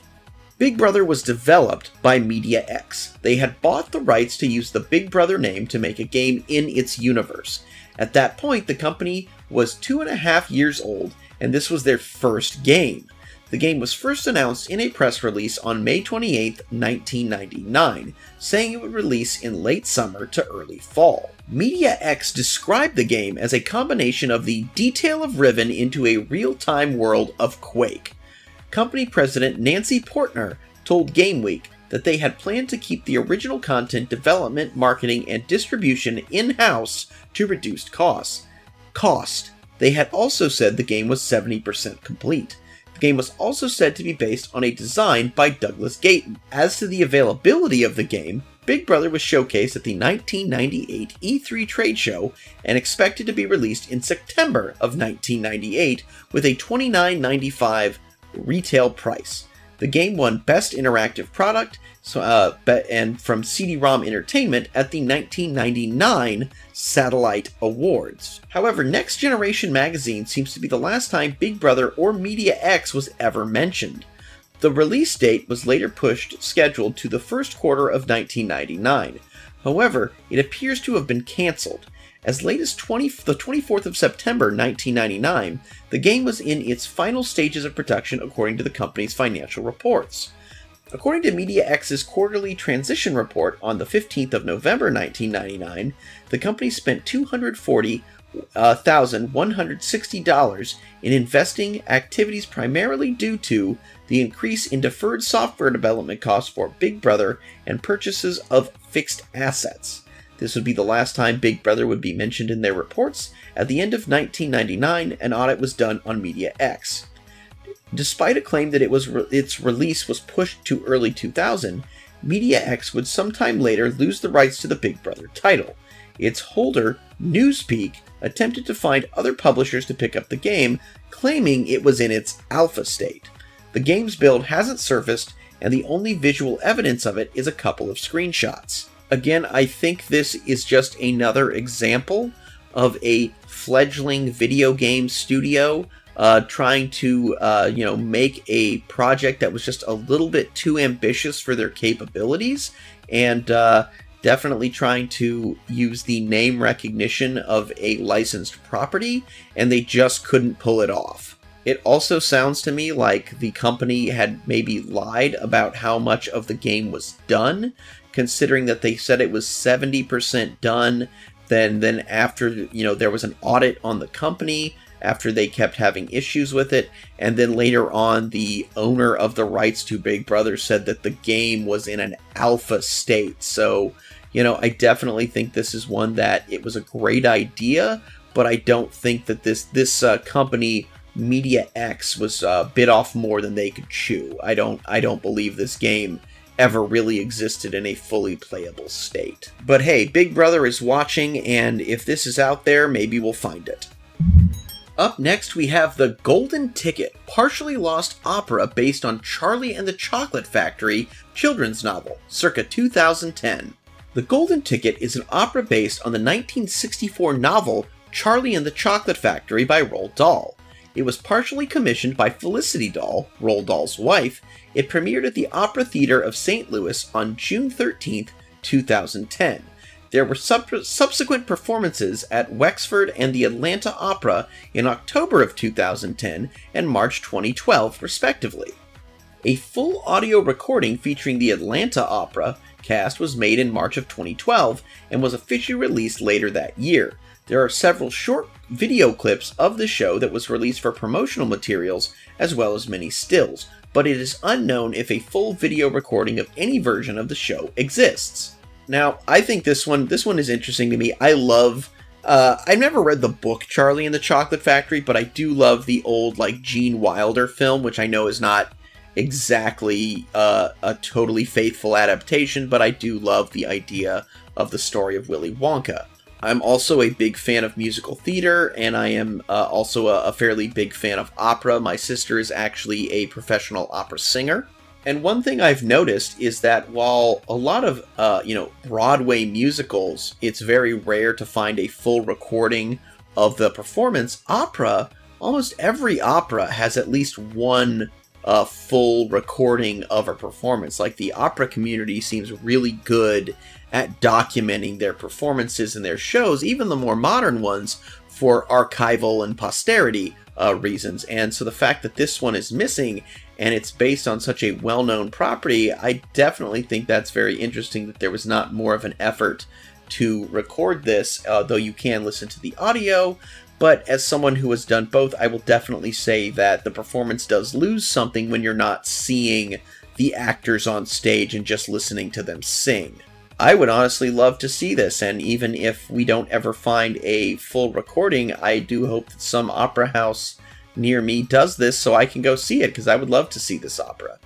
Big Brother was developed by MediaX. They had bought the rights to use the Big Brother name to make a game in its universe. At that point, the company was 2.5 years old, and this was their first game. The game was first announced in a press release on May 28, 1999, saying it would release in late summer to early fall. MediaX described the game as a combination of the detail of Riven into a real-time world of Quake. Company president Nancy Portner told GameWeek that they had planned to keep the original content development, marketing, and distribution in-house to reduce costs. They had also said the game was 70% complete. The game was also said to be based on a design by Douglas Gayton. As to the availability of the game, Big Brother was showcased at the 1998 E3 trade show and expected to be released in September of 1998 with a $29.95 retail price. The game won Best Interactive Product and from CD-ROM Entertainment at the 1999 Satellite Awards. However, Next Generation magazine seems to be the last time Big Brother or MediaX was ever mentioned. The release date was later scheduled to the first quarter of 1999. However, it appears to have been cancelled. As late as the 24th of September 1999, the game was in its final stages of production according to the company's financial reports. According to MediaX's quarterly transition report on the 15th of November 1999, the company spent $240 $160 in investing activities primarily due to the increase in deferred software development costs for Big Brother and purchases of fixed assets. This would be the last time Big Brother would be mentioned in their reports. At the end of 1999, an audit was done on Media X. Despite a claim that its release was pushed to early 2000, Media X would sometime later lose the rights to the Big Brother title. Its holder, Newspeak, attempted to find other publishers to pick up the game, claiming it was in its alpha state. The game's build hasn't surfaced, and the only visual evidence of it is a couple of screenshots. Again, I think this is just another example of a fledgling video game studio trying to, make a project that was just a little bit too ambitious for their capabilities, and definitely trying to use the name recognition of a licensed property, and they just couldn't pull it off. It also sounds to me like the company had maybe lied about how much of the game was done, considering that they said it was 70% done. Then after, there was an audit on the company, after they kept having issues with it, and then later on the owner of the rights to Big Brother said that the game was in an alpha state. So, I definitely think this is one that it was a great idea, but I don't think that this company, Media X, was bit off more than they could chew. I don't believe this game ever really existed in a fully playable state. But hey, Big Brother is watching, and if this is out there, maybe we'll find it. Up next, we have The Golden Ticket, partially lost opera based on Charlie and the Chocolate Factory children's novel, circa 2010. The Golden Ticket is an opera based on the 1964 novel Charlie and the Chocolate Factory by Roald Dahl. It was partially commissioned by Felicity Dahl, Roald Dahl's wife. It premiered at the Opera Theater of St. Louis on June 13, 2010. There were subsequent performances at Wexford and the Atlanta Opera in October of 2010 and March 2012, respectively. A full audio recording featuring the Atlanta Opera cast was made in March of 2012 and was officially released later that year. There are several short video clips of the show that was released for promotional materials, as well as many stills, but it is unknown if a full video recording of any version of the show exists. Now, I think this one is interesting to me. I love, I've never read the book Charlie and the Chocolate Factory, but I do love the old, Gene Wilder film, which I know is not exactly a totally faithful adaptation, but I do love the idea of the story of Willy Wonka. I'm also a big fan of musical theater, and I am also a fairly big fan of opera. My sister is actually a professional opera singer. And one thing I've noticed is that while a lot of, Broadway musicals, it's very rare to find a full recording of the performance, opera, almost every opera has at least one full recording of a performance. Like, the opera community seems really good at documenting their performances and their shows, even the more modern ones, for archival and posterity reasons. And so the fact that this one is missing and it's based on such a well-known property, I definitely think that's very interesting that there was not more of an effort to record this, though you can listen to the audio. But as someone who has done both, I will definitely say that the performance does lose something when you're not seeing the actors on stage and just listening to them sing. I would honestly love to see this, and even if we don't ever find a full recording, I do hope that some opera house near me does this so I can go see it, because I would love to see this opera.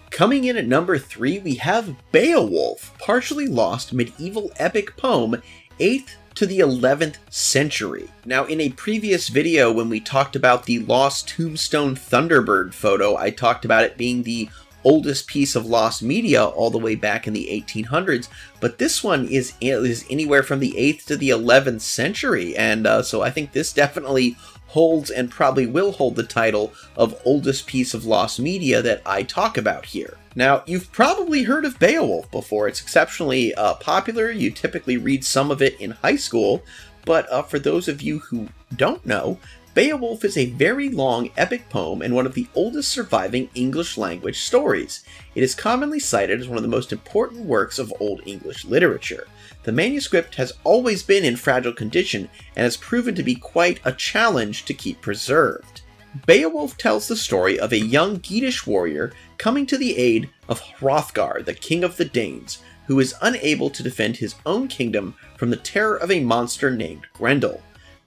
Coming in at number 3, we have Beowulf, partially lost medieval epic poem, 8th to the 11th century. Now, in a previous video when we talked about the lost Tombstone Thunderbird photo, I talked about it being the oldest piece of lost media all the way back in the 1800s, but this one is anywhere from the 8th to the 11th century, and so I think this definitely holds and probably will hold the title of oldest piece of lost media that I talk about here. Now, you've probably heard of Beowulf before. It's exceptionally popular. You typically read some of it in high school, but for those of you who don't know, Beowulf is a very long epic poem and one of the oldest surviving English language stories. It is commonly cited as one of the most important works of Old English literature. The manuscript has always been in fragile condition and has proven to be quite a challenge to keep preserved. Beowulf tells the story of a young Geatish warrior coming to the aid of Hrothgar, the king of the Danes, who is unable to defend his own kingdom from the terror of a monster named Grendel.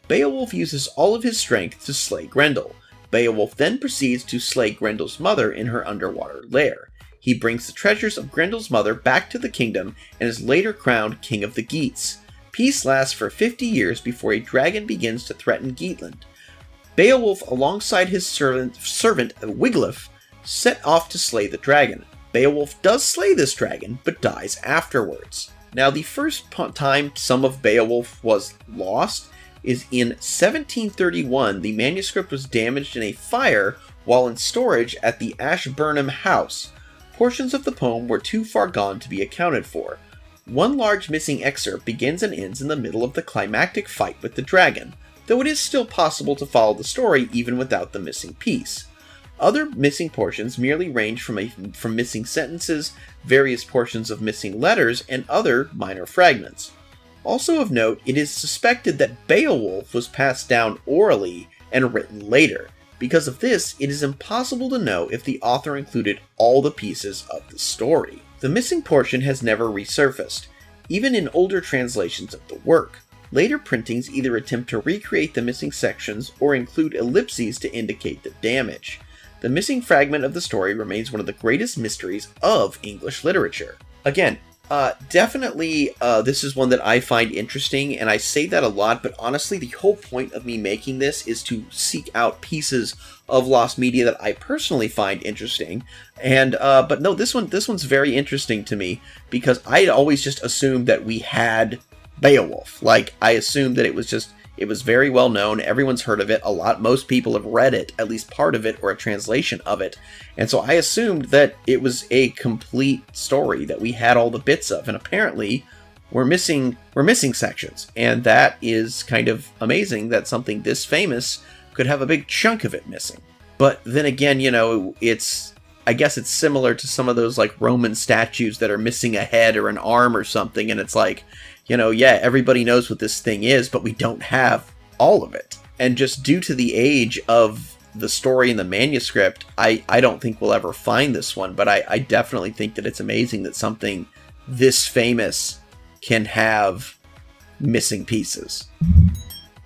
Beowulf uses all of his strength to slay Grendel. Beowulf then proceeds to slay Grendel's mother in her underwater lair. He brings the treasures of Grendel's mother back to the kingdom and is later crowned King of the Geats. Peace lasts for 50 years before a dragon begins to threaten Geatland. Beowulf, alongside his servant Wiglaf, set off to slay the dragon. Beowulf does slay this dragon, but dies afterwards. Now, the first time some of Beowulf was lost is in 1731. The manuscript was damaged in a fire while in storage at the Ashburnham House. Portions of the poem were too far gone to be accounted for. One large missing excerpt begins and ends in the middle of the climactic fight with the dragon, though it is still possible to follow the story even without the missing piece. Other missing portions merely range from missing sentences, various portions of missing letters, and other minor fragments. Also of note, it is suspected that Beowulf was passed down orally and written later. Because of this, it is impossible to know if the author included all the pieces of the story. The missing portion has never resurfaced, even in older translations of the work. Later printings either attempt to recreate the missing sections or include ellipses to indicate the damage. The missing fragment of the story remains one of the greatest mysteries of English literature. Again, definitely this is one that I find interesting, and I say that a lot, but honestly the whole point of me making this is to seek out pieces of lost media that I personally find interesting. And but no, this one's very interesting to me because I always just assumed that we had Beowulf. Like, I assumed that it was very well known, everyone's heard of it a lot, most people have read it, at least part of it, or a translation of it, and so I assumed that it was a complete story that we had all the bits of, and apparently we're missing sections, and that is kind of amazing that something this famous could have a big chunk of it missing. But then again, you know, I guess it's similar to some of those like Roman statues that are missing a head or an arm or something, and it's like, you know, yeah, everybody knows what this thing is, but we don't have all of it. And just due to the age of the story in the manuscript, I don't think we'll ever find this one, but I definitely think that it's amazing that something this famous can have missing pieces.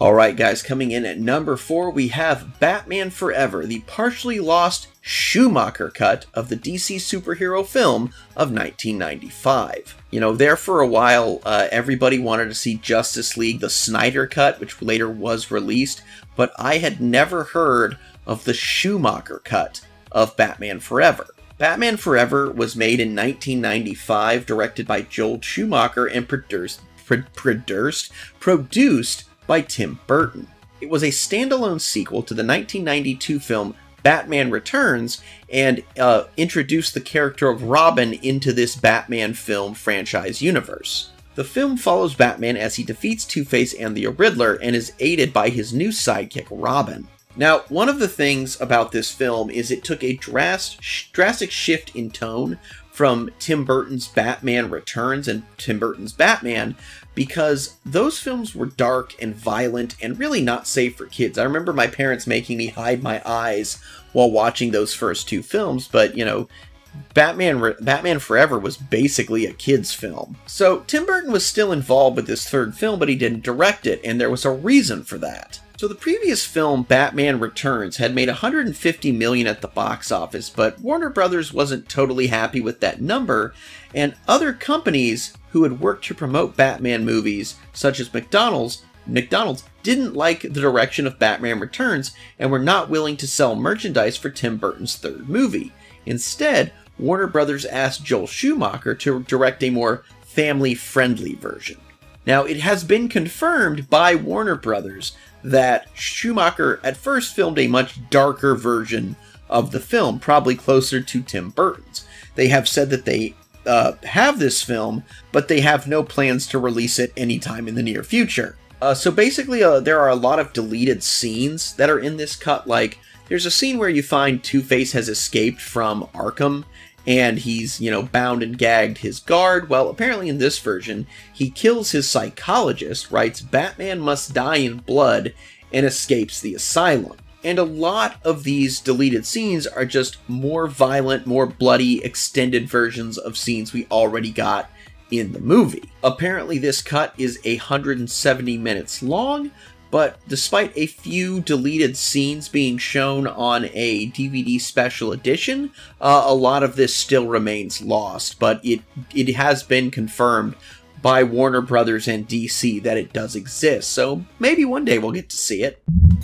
Alright guys, coming in at number 4, we have Batman Forever, the partially lost Schumacher cut of the DC superhero film of 1995. You know, there for a while, everybody wanted to see Justice League, the Snyder cut, which later was released, but I had never heard of the Schumacher cut of Batman Forever. Batman Forever was made in 1995, directed by Joel Schumacher, and produced by Tim Burton. It was a standalone sequel to the 1992 film Batman Returns, and introduced the character of Robin into this Batman film franchise universe. The film follows Batman as he defeats Two-Face and the Riddler, and is aided by his new sidekick Robin. Now, one of the things about this film is it took a drastic shift in tone from Tim Burton's Batman Returns and Tim Burton's Batman, because those films were dark and violent and really not safe for kids. I remember my parents making me hide my eyes while watching those first two films, but, you know, Batman Forever was basically a kid's film. So Tim Burton was still involved with this third film, but he didn't direct it, and there was a reason for that. So the previous film, Batman Returns, had made $150 million at the box office, but Warner Brothers wasn't totally happy with that number, and other companies who had worked to promote Batman movies, such as McDonald's, didn't like the direction of Batman Returns and were not willing to sell merchandise for Tim Burton's third movie. Instead, Warner Brothers asked Joel Schumacher to direct a more family-friendly version. Now, it has been confirmed by Warner Brothers that Schumacher at first filmed a much darker version of the film, probably closer to Tim Burton's. They have said that they have this film, but they have no plans to release it anytime in the near future. So basically, there are a lot of deleted scenes that are in this cut. Like, there's a scene where you find Two-Face has escaped from Arkham, and he's, bound and gagged his guard. Well, apparently in this version, he kills his psychologist, writes Batman must die in blood, and escapes the asylum. And a lot of these deleted scenes are just more violent, more bloody, extended versions of scenes we already got in the movie. Apparently this cut is 170 minutes long, but despite a few deleted scenes being shown on a DVD special edition, a lot of this still remains lost, but it has been confirmed by Warner Brothers and DC that it does exist, so maybe one day we'll get to see it.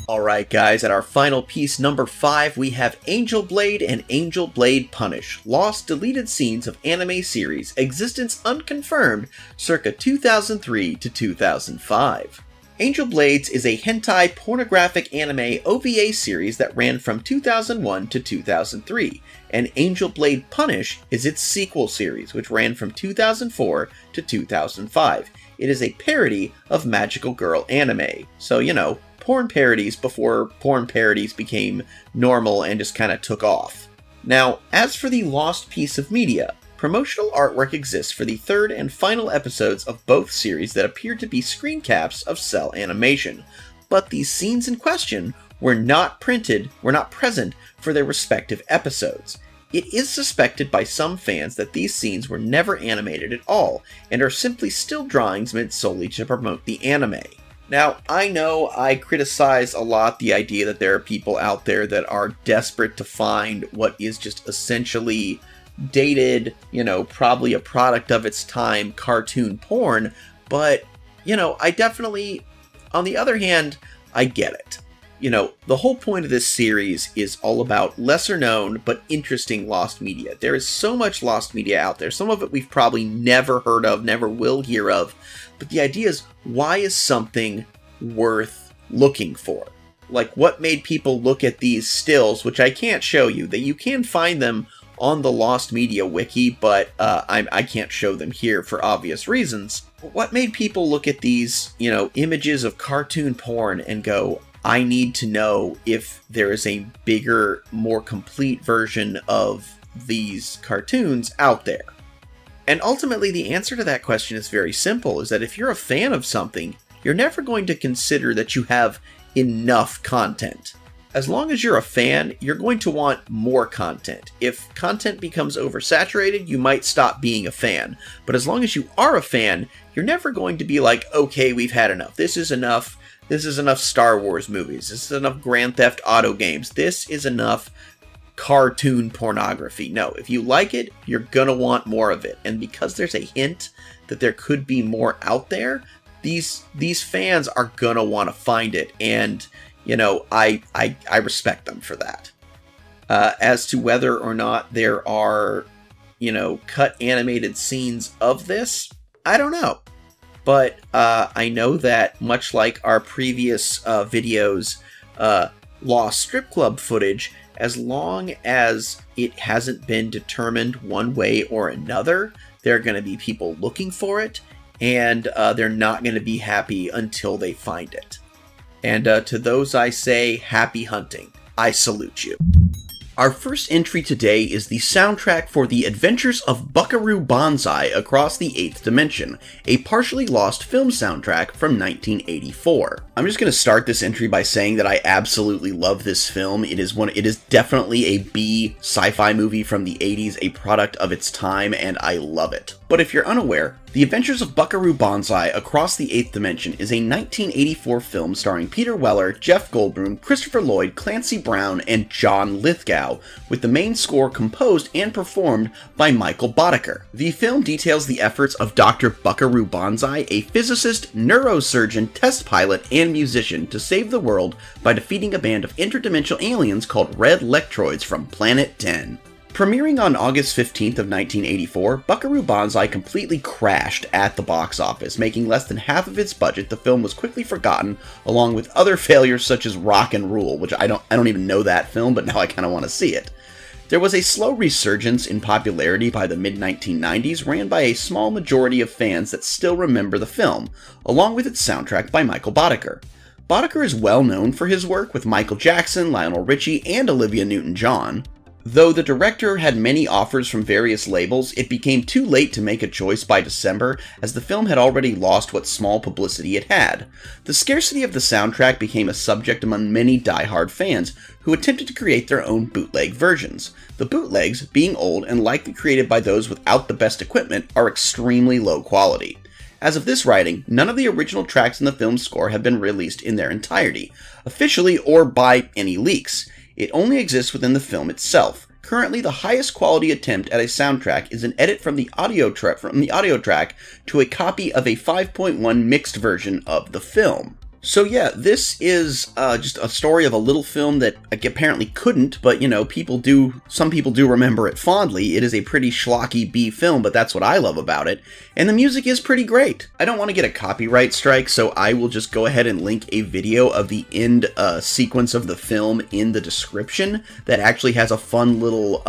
Alright guys, at our final piece, number 5, we have Angel Blade and Angel Blade Punish, lost deleted scenes of anime series, existence unconfirmed, circa 2003 to 2005. Angel Blades is a hentai pornographic anime OVA series that ran from 2001 to 2003, and Angel Blade Punish is its sequel series, which ran from 2004 to 2005. It is a parody of magical girl anime, so porn parodies before porn parodies became normal and just kind of took off. Now, as for the lost piece of media, promotional artwork exists for the third and final episodes of both series that appear to be screen caps of cell animation, but these scenes in question were not present for their respective episodes. It is suspected by some fans that these scenes were never animated at all, and are simply still drawings meant solely to promote the anime. Now, I know I criticize a lot the idea that there are people out there that are desperate to find what is just essentially dated, probably a product of its time cartoon porn, but, I definitely, on the other hand, I get it. The whole point of this series is all about lesser known but interesting lost media. There is so much lost media out there. Some of it we've probably never heard of, never will hear of. But the idea is, why is something worth looking for? Like, what made people look at these stills, which I can't show you, that you can find them on the Lost Media Wiki, but I can't show them here for obvious reasons. What made people look at these, images of cartoon porn and go, I need to know if there is a bigger, more complete version of these cartoons out there? And ultimately, the answer to that question is very simple, is that if you're a fan of something, you're never going to consider that you have enough content. As long as you're a fan, you're going to want more content. If content becomes oversaturated, you might stop being a fan. But as long as you are a fan, you're never going to be like, okay, we've had enough. This is enough Star Wars movies. This is enough Grand Theft Auto games. This is enough cartoon pornography. No, if you like it, you're gonna want more of it. And because there's a hint that there could be more out there, these fans are gonna want to find it. And I respect them for that. As to whether or not there are, cut animated scenes of this, I don't know. But I know that, much like our previous videos, lost strip club footage, as long as it hasn't been determined one way or another, there are going to be people looking for it, and they're not going to be happy until they find it. And to those I say, happy hunting. I salute you. Our first entry today is the soundtrack for The Adventures of Buckaroo Banzai Across the Eighth Dimension, a partially lost film soundtrack from 1984. I'm just going to start this entry by saying that I absolutely love this film. It is definitely a B sci-fi movie from the 80s, a product of its time, and I love it. But if you're unaware, The Adventures of Buckaroo Banzai Across the Eighth Dimension is a 1984 film starring Peter Weller, Jeff Goldblum, Christopher Lloyd, Clancy Brown, and John Lithgow, with the main score composed and performed by Michael Boddicker. The film details the efforts of Dr. Buckaroo Banzai, a physicist, neurosurgeon, test pilot, and musician, to save the world by defeating a band of interdimensional aliens called Red Lectroids from Planet 10. Premiering on August 15th of 1984, Buckaroo Banzai completely crashed at the box office, making less than half of its budget. The film was quickly forgotten, along with other failures such as Rock and Rule, which I don't even know that film, but now I kind of want to see it. There was a slow resurgence in popularity by the mid-1990s, ran by a small majority of fans that still remember the film, along with its soundtrack by Michael Boddicker. Boddicker is well known for his work with Michael Jackson, Lionel Richie, and Olivia Newton-John. Though the director had many offers from various labels, it became too late to make a choice by December, as the film had already lost what small publicity it had. The scarcity of the soundtrack became a subject among many die-hard fans, who attempted to create their own bootleg versions. The bootlegs, being old and likely created by those without the best equipment, are extremely low quality. As of this writing, none of the original tracks in the film's score have been released in their entirety, officially or by any leaks. It only exists within the film itself. Currently, the highest quality attempt at a soundtrack is an edit from the audio track to a copy of a 5.1 mixed version of the film. So yeah, this is just a story of a little film that apparently couldn't, but you know, some people do remember it fondly. It is a pretty schlocky B film, but that's what I love about it. And the music is pretty great. I don't want to get a copyright strike, so I will just go ahead and link a video of the end sequence of the film in the description that actually has a fun little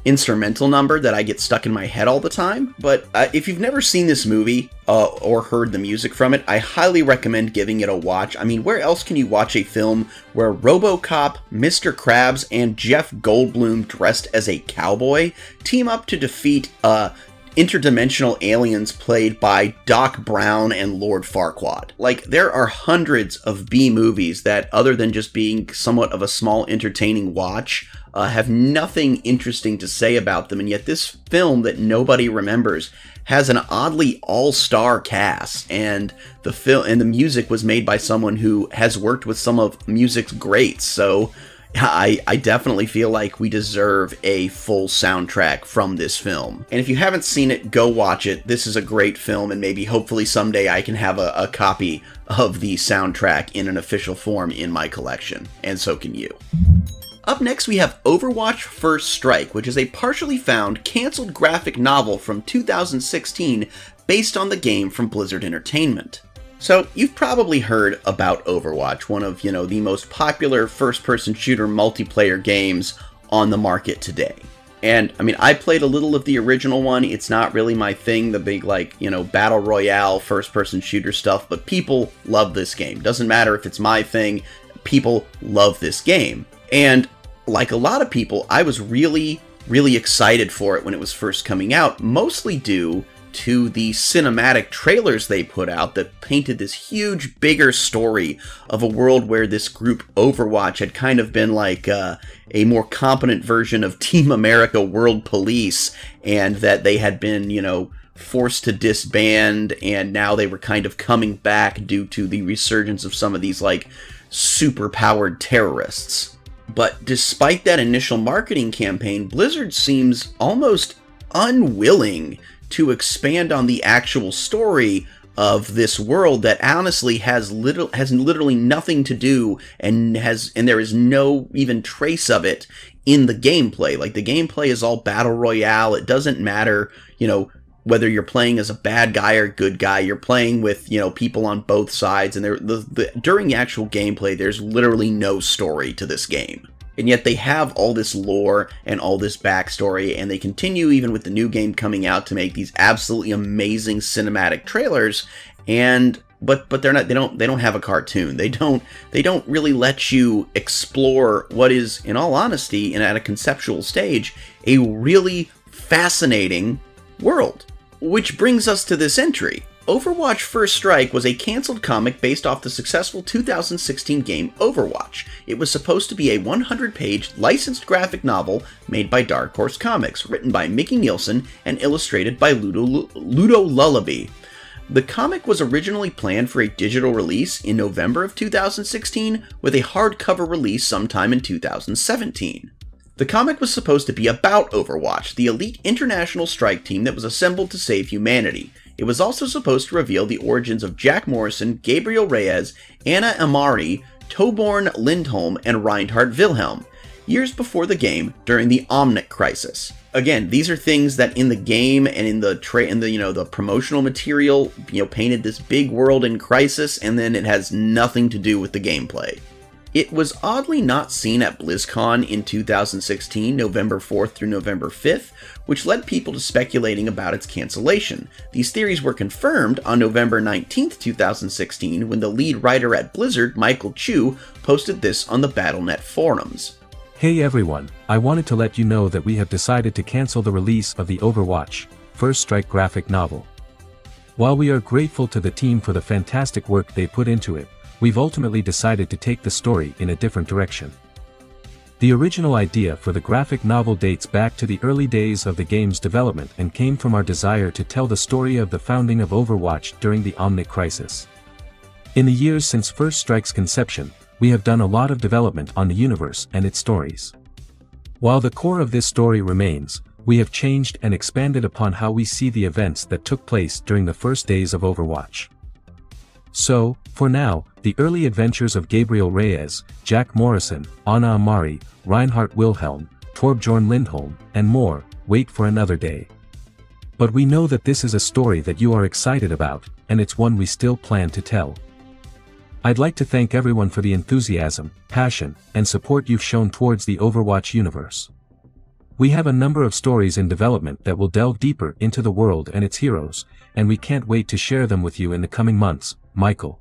instrumental number that I get stuck in my head all the time. But if you've never seen this movie or heard the music from it, I highly recommend giving it a watch. I mean, where else can you watch a film where RoboCop, Mr. Krabs, and Jeff Goldblum dressed as a cowboy team up to defeat interdimensional aliens played by Doc Brown and Lord Farquaad? Like, there are hundreds of B movies that, other than just being somewhat of a small entertaining watch, have nothing interesting to say about them, and yet this film that nobody remembers has an oddly all-star cast, and the music was made by someone who has worked with some of music's greats, so I definitely feel like we deserve a full soundtrack from this film. And if you haven't seen it, go watch it. This is a great film, and maybe hopefully someday I can have a copy of the soundtrack in an official form in my collection, and so can you. Up next, we have Overwatch First Strike, which is a partially found, canceled graphic novel from 2016 based on the game from Blizzard Entertainment. So, you've probably heard about Overwatch, one of, the most popular first-person shooter multiplayer games on the market today. And, I mean, I played a little of the original one. It's not really my thing, the big, Battle Royale first-person shooter stuff, but people love this game. Doesn't matter if it's my thing, people love this game. And like a lot of people, I was really, really excited for it when it was first coming out, mostly due to the cinematic trailers they put out that painted this huge, bigger story of a world where this group Overwatch had kind of been like a more competent version of Team America World Police, and that they had been, forced to disband, and now they were kind of coming back due to the resurgence of some of these, super-powered terrorists. But despite that initial marketing campaign, Blizzard seems almost unwilling to expand on the actual story of this world that honestly has literally nothing to do and there is no even trace of it in the gameplay. Like, the gameplay is all battle royale. It doesn't matter, whether you're playing as a bad guy or good guy. You're playing with, people on both sides, and during the actual gameplay, there's literally no story to this game. And yet they have all this lore and all this backstory, and they continue even with the new game coming out to make these absolutely amazing cinematic trailers. But they're not. They don't have a cartoon. They don't really let you explore what is, in all honesty, and at a conceptual stage, a really fascinating world. Which brings us to this entry. Overwatch First Strike was a cancelled comic based off the successful 2016 game Overwatch. It was supposed to be a 100-page licensed graphic novel made by Dark Horse Comics, written by Mickey Nielsen and illustrated by Ludo Lullaby. The comic was originally planned for a digital release in November of 2016, with a hardcover release sometime in 2017. The comic was supposed to be about Overwatch, the elite international strike team that was assembled to save humanity. It was also supposed to reveal the origins of Jack Morrison, Gabriel Reyes, Anna Amari, Torbjorn Lindholm, and Reinhard Wilhelm, years before the game during the Omnic Crisis. Again, these are things that in the game and in the the promotional material, painted this big world in crisis, and then it has nothing to do with the gameplay. It was oddly not seen at BlizzCon in 2016, November 4th through November 5th, which led people to speculating about its cancellation. These theories were confirmed on November 19th, 2016, when the lead writer at Blizzard, Michael Chu, posted this on the Battle.net forums. Hey everyone, I wanted to let you know that we have decided to cancel the release of the Overwatch First Strike graphic novel. While we are grateful to the team for the fantastic work they put into it, we've ultimately decided to take the story in a different direction. The original idea for the graphic novel dates back to the early days of the game's development and came from our desire to tell the story of the founding of Overwatch during the Omnic Crisis. In the years since First Strike's conception, we have done a lot of development on the universe and its stories. While the core of this story remains, we have changed and expanded upon how we see the events that took place during the first days of Overwatch. So, for now, the early adventures of Gabriel Reyes, Jack Morrison, Anna Amari, Reinhard Wilhelm, Torbjorn Lindholm, and more, wait for another day. But we know that this is a story that you are excited about, and it's one we still plan to tell. I'd like to thank everyone for the enthusiasm, passion, and support you've shown towards the Overwatch universe. We have a number of stories in development that will delve deeper into the world and its heroes, and we can't wait to share them with you in the coming months, Michael.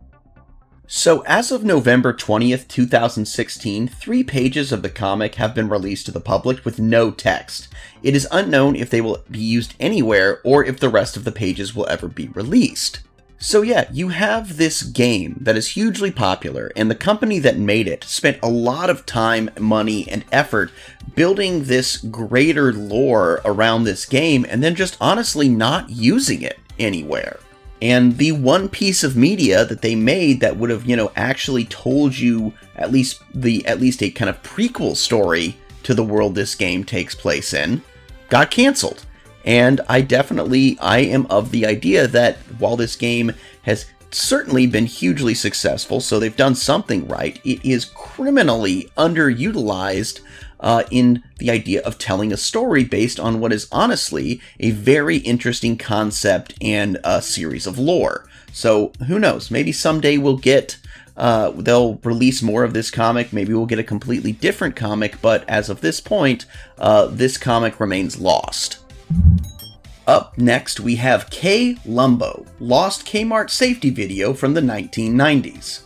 So as of November 20th, 2016, 3 pages of the comic have been released to the public with no text. It is unknown if they will be used anywhere or if the rest of the pages will ever be released. So yeah, you have this game that is hugely popular, and the company that made it spent a lot of time, money, and effort building this greater lore around this game, and then just honestly not using it anywhere. And the one piece of media that they made that would have, actually told you at least a kind of prequel story to the world this game takes place in, got canceled. And I am of the idea that while this game has certainly been hugely successful, so they've done something right, it is criminally underutilized in the idea of telling a story based on what is honestly a very interesting concept and a series of lore. So who knows, maybe someday we'll get, they'll release more of this comic, maybe we'll get a completely different comic, but as of this point, this comic remains lost. Up next, we have K. Lumbo, Lost Kmart Safety Video from the 1990s.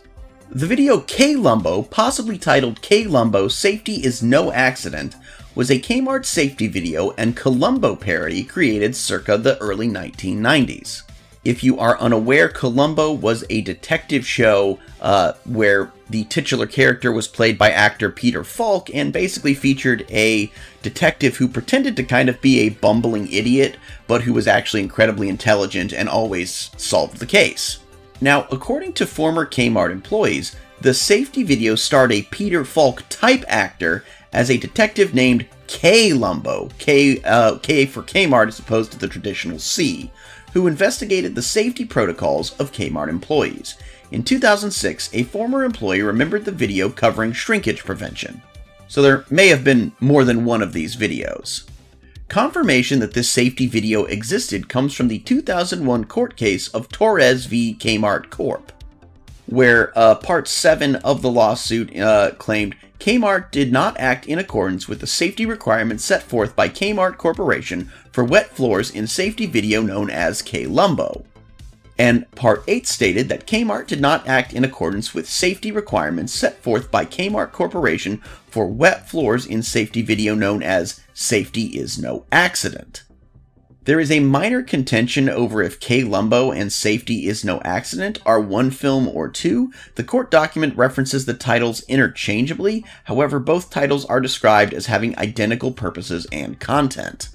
The video K. Lumbo, possibly titled K. Lumbo Safety is No Accident, was a Kmart safety video and Columbo parody created circa the early 1990s. If you are unaware, Columbo was a detective show where the titular character was played by actor Peter Falk and basically featured a detective who pretended to kind of be a bumbling idiot, but who was actually incredibly intelligent and always solved the case. Now, according to former Kmart employees, the safety video starred a Peter Falk type actor as a detective named K. Lumbo, K for Kmart as opposed to the traditional C, who investigated the safety protocols of Kmart employees. In 2006, a former employee remembered the video covering shrinkage prevention. So there may have been more than one of these videos. Confirmation that this safety video existed comes from the 2001 court case of Torres v. Kmart Corp., where Part 7 of the lawsuit claimed Kmart did not act in accordance with the safety requirements set forth by Kmart Corporation for wet floors in safety video known as K. Lumbo. And Part 8 stated that Kmart did not act in accordance with safety requirements set forth by Kmart Corporation for wet floors in safety video known as Safety is No Accident. There is a minor contention over if K. Lumbo and Safety is No Accident are one film or two. The court document references the titles interchangeably, however both titles are described as having identical purposes and content.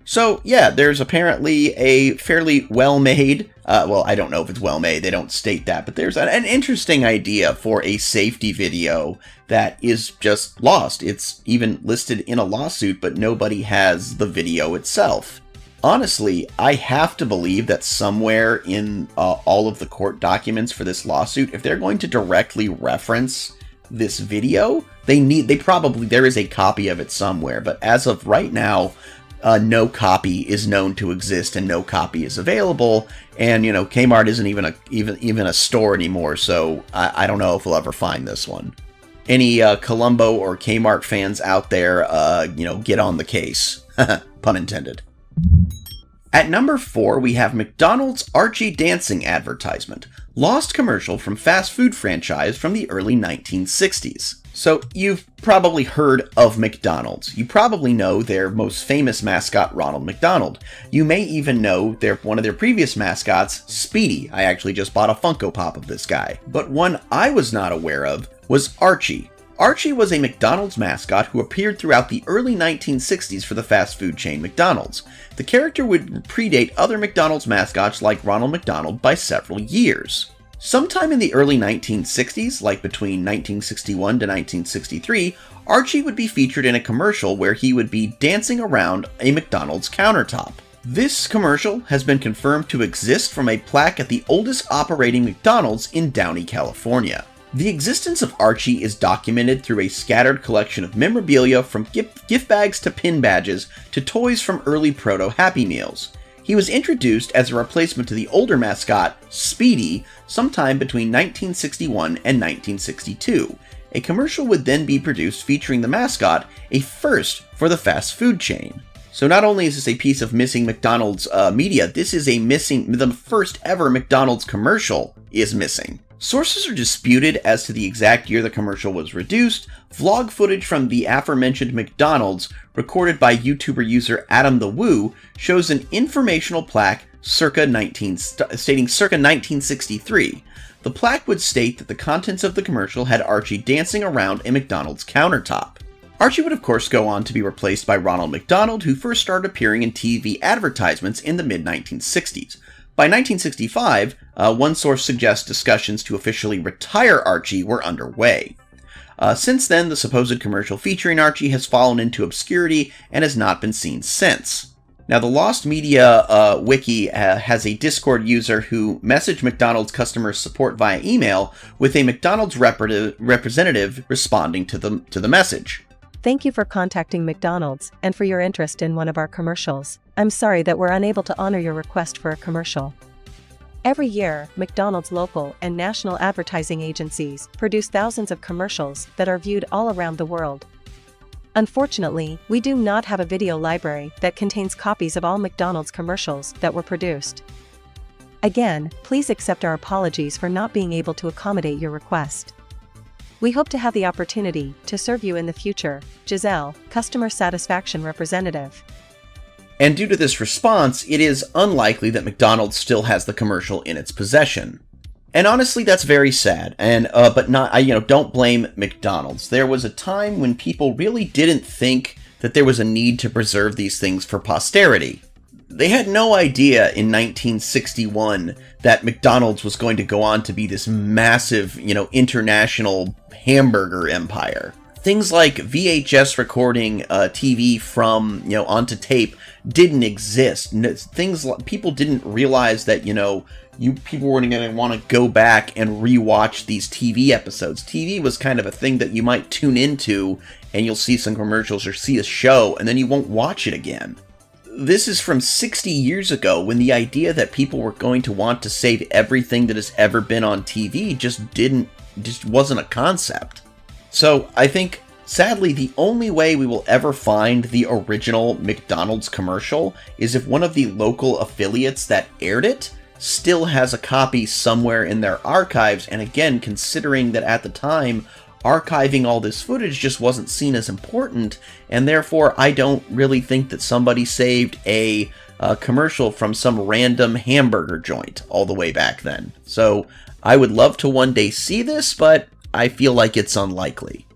So yeah, there's apparently a fairly well-made, well, I don't know if it's well-made, they don't state that, but there's an interesting idea for a safety video that is just lost. It's even listed in a lawsuit, but nobody has the video itself. Honestly, I have to believe that somewhere in all of the court documents for this lawsuit, if they're going to directly reference this video, there is a copy of it somewhere, but as of right now, no copy is known to exist and no copy is available, and Kmart isn't even a store anymore, so I don't know if we'll ever find this one. Any Columbo or Kmart fans out there, get on the case. Pun intended. At number 4, we have McDonald's Archie Dancing advertisement, lost commercial from fast food franchise from the early 1960s. So you've probably heard of McDonald's. You probably know their most famous mascot, Ronald McDonald. You may even know one of their previous mascots, Speedy. I actually just bought a Funko Pop of this guy. But one I was not aware of was Archie. Archie was a McDonald's mascot who appeared throughout the early 1960s for the fast food chain McDonald's. The character would predate other McDonald's mascots like Ronald McDonald by several years. Sometime in the early 1960s, like between 1961 to 1963, Archie would be featured in a commercial where he would be dancing around a McDonald's countertop. This commercial has been confirmed to exist from a plaque at the oldest operating McDonald's in Downey, California. The existence of Archie is documented through a scattered collection of memorabilia from gift bags to pin badges to toys from early proto-Happy Meals. He was introduced as a replacement to the older mascot, Speedy, sometime between 1961 and 1962. A commercial would then be produced featuring the mascot, a first for the fast food chain. So not only is this a piece of missing McDonald's media, this is the first ever McDonald's commercial is missing. Sources are disputed as to the exact year the commercial was reduced. Vlog footage from the aforementioned McDonald's, recorded by YouTuber user Adam the Woo, shows an informational plaque stating circa 1963. The plaque would state that the contents of the commercial had Archie dancing around a McDonald's countertop. Archie would of course go on to be replaced by Ronald McDonald, who first started appearing in TV advertisements in the mid-1960s. By 1965, one source suggests discussions to officially retire Archie were underway. Since then, the supposed commercial featuring Archie has fallen into obscurity and has not been seen since. Now, the Lost Media Wiki has a Discord user who messaged McDonald's customer support via email with a McDonald's representative responding to the message. Thank you for contacting McDonald's and for your interest in one of our commercials. I'm sorry that we're unable to honor your request for a commercial. Every year, McDonald's local and national advertising agencies produce thousands of commercials that are viewed all around the world. Unfortunately, we do not have a video library that contains copies of all McDonald's commercials that were produced. Again, please accept our apologies for not being able to accommodate your request. We hope to have the opportunity to serve you in the future. Giselle, Customer Satisfaction Representative. And due to this response, it is unlikely that McDonald's still has the commercial in its possession. And honestly, that's very sad. Don't blame McDonald's. There was a time when people really didn't think that there was a need to preserve these things for posterity. They had no idea in 1961 that McDonald's was going to go on to be this massive, international hamburger empire. Things like VHS recording TV from, onto tape didn't exist. People didn't realize that, people weren't going to want to go back and rewatch these TV episodes. TV was kind of a thing that you might tune into and you'll see some commercials or see a show and then you won't watch it again. This is from 60 years ago, when the idea that people were going to want to save everything that has ever been on TV just wasn't a concept. So I think, sadly, the only way we will ever find the original McDonald's commercial is if one of the local affiliates that aired it still has a copy somewhere in their archives. And again, considering that at the time, archiving all this footage just wasn't seen as important, and therefore I don't really think that somebody saved a commercial from some random hamburger joint all the way back then. So I would love to one day see this, but I feel like it's unlikely.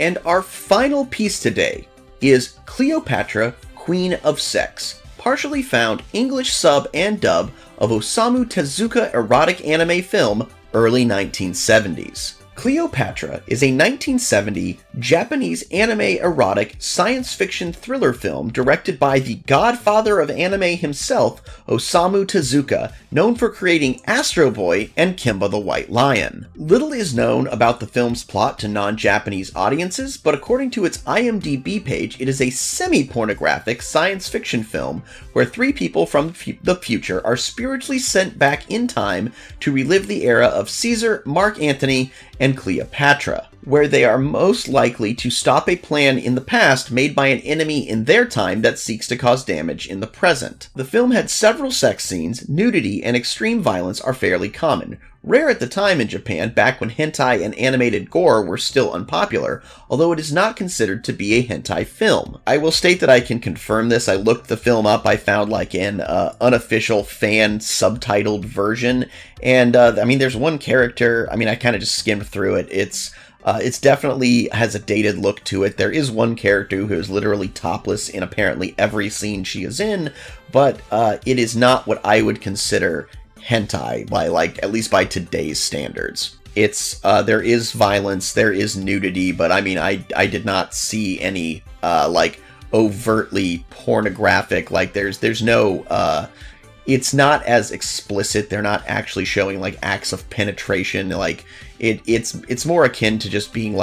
And our final piece today is Cleopatra, Queen of Sex, partially found English sub and dub of Osamu Tezuka erotic anime film, early 1970s. Cleopatra is a 1970 Japanese anime erotic science fiction thriller film directed by the godfather of anime himself, Osamu Tezuka, known for creating Astro Boy and Kimba the White Lion. Little is known about the film's plot to non-Japanese audiences, but according to its IMDb page, it is a semi-pornographic science fiction film where three people from the future are spiritually sent back in time to relive the era of Caesar, Mark Antony, and Cleopatra. where they are most likely to stop a plan in the past made by an enemy in their time that seeks to cause damage in the present. The film had several sex scenes, nudity, and extreme violence are fairly common. Rare at the time in Japan, back when hentai and animated gore were still unpopular, although it is not considered to be a hentai film. I will state that I can confirm this. I looked the film up, I found like an unofficial fan subtitled version, and I mean there's one character, I mean I kind of just skimmed through it, it's definitely has a dated look to it. There is one character who is literally topless in apparently every scene she is in, but it is not what I would consider hentai by at least by today's standards. It's there is violence, there is nudity, but I mean I did not see any overtly pornographic, there's no it's not as explicit. They're not actually showing acts of penetration. It's more akin to just being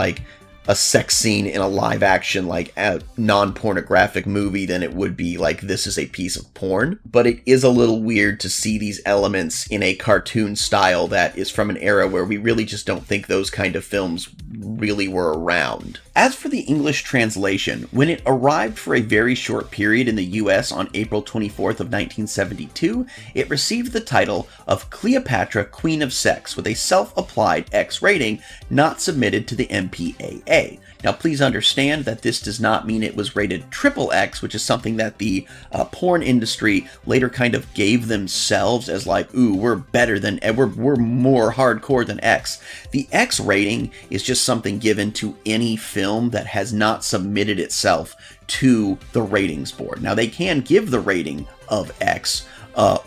a sex scene in a live action, a non-pornographic movie than it would be this is a piece of porn. But it is a little weird to see these elements in a cartoon style that is from an era where we really just don't think those kind of films really were around. As for the English translation, when it arrived for a very short period in the US on April 24th of 1972, it received the title of Cleopatra, Queen of Sex, with a self-applied X rating not submitted to the MPAA. Now, please understand that this does not mean it was rated XXX, which is something that the porn industry later kind of gave themselves as ooh, we're better than, we're more hardcore than X. The X rating is just something given to any film that has not submitted itself to the ratings board. Now, they can give the rating of X,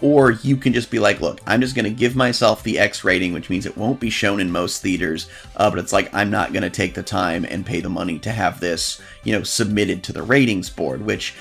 or you can just be look, I'm just going to give myself the X rating, which means it won't be shown in most theaters, but it's I'm not going to take the time and pay the money to have this, submitted to the ratings board, which,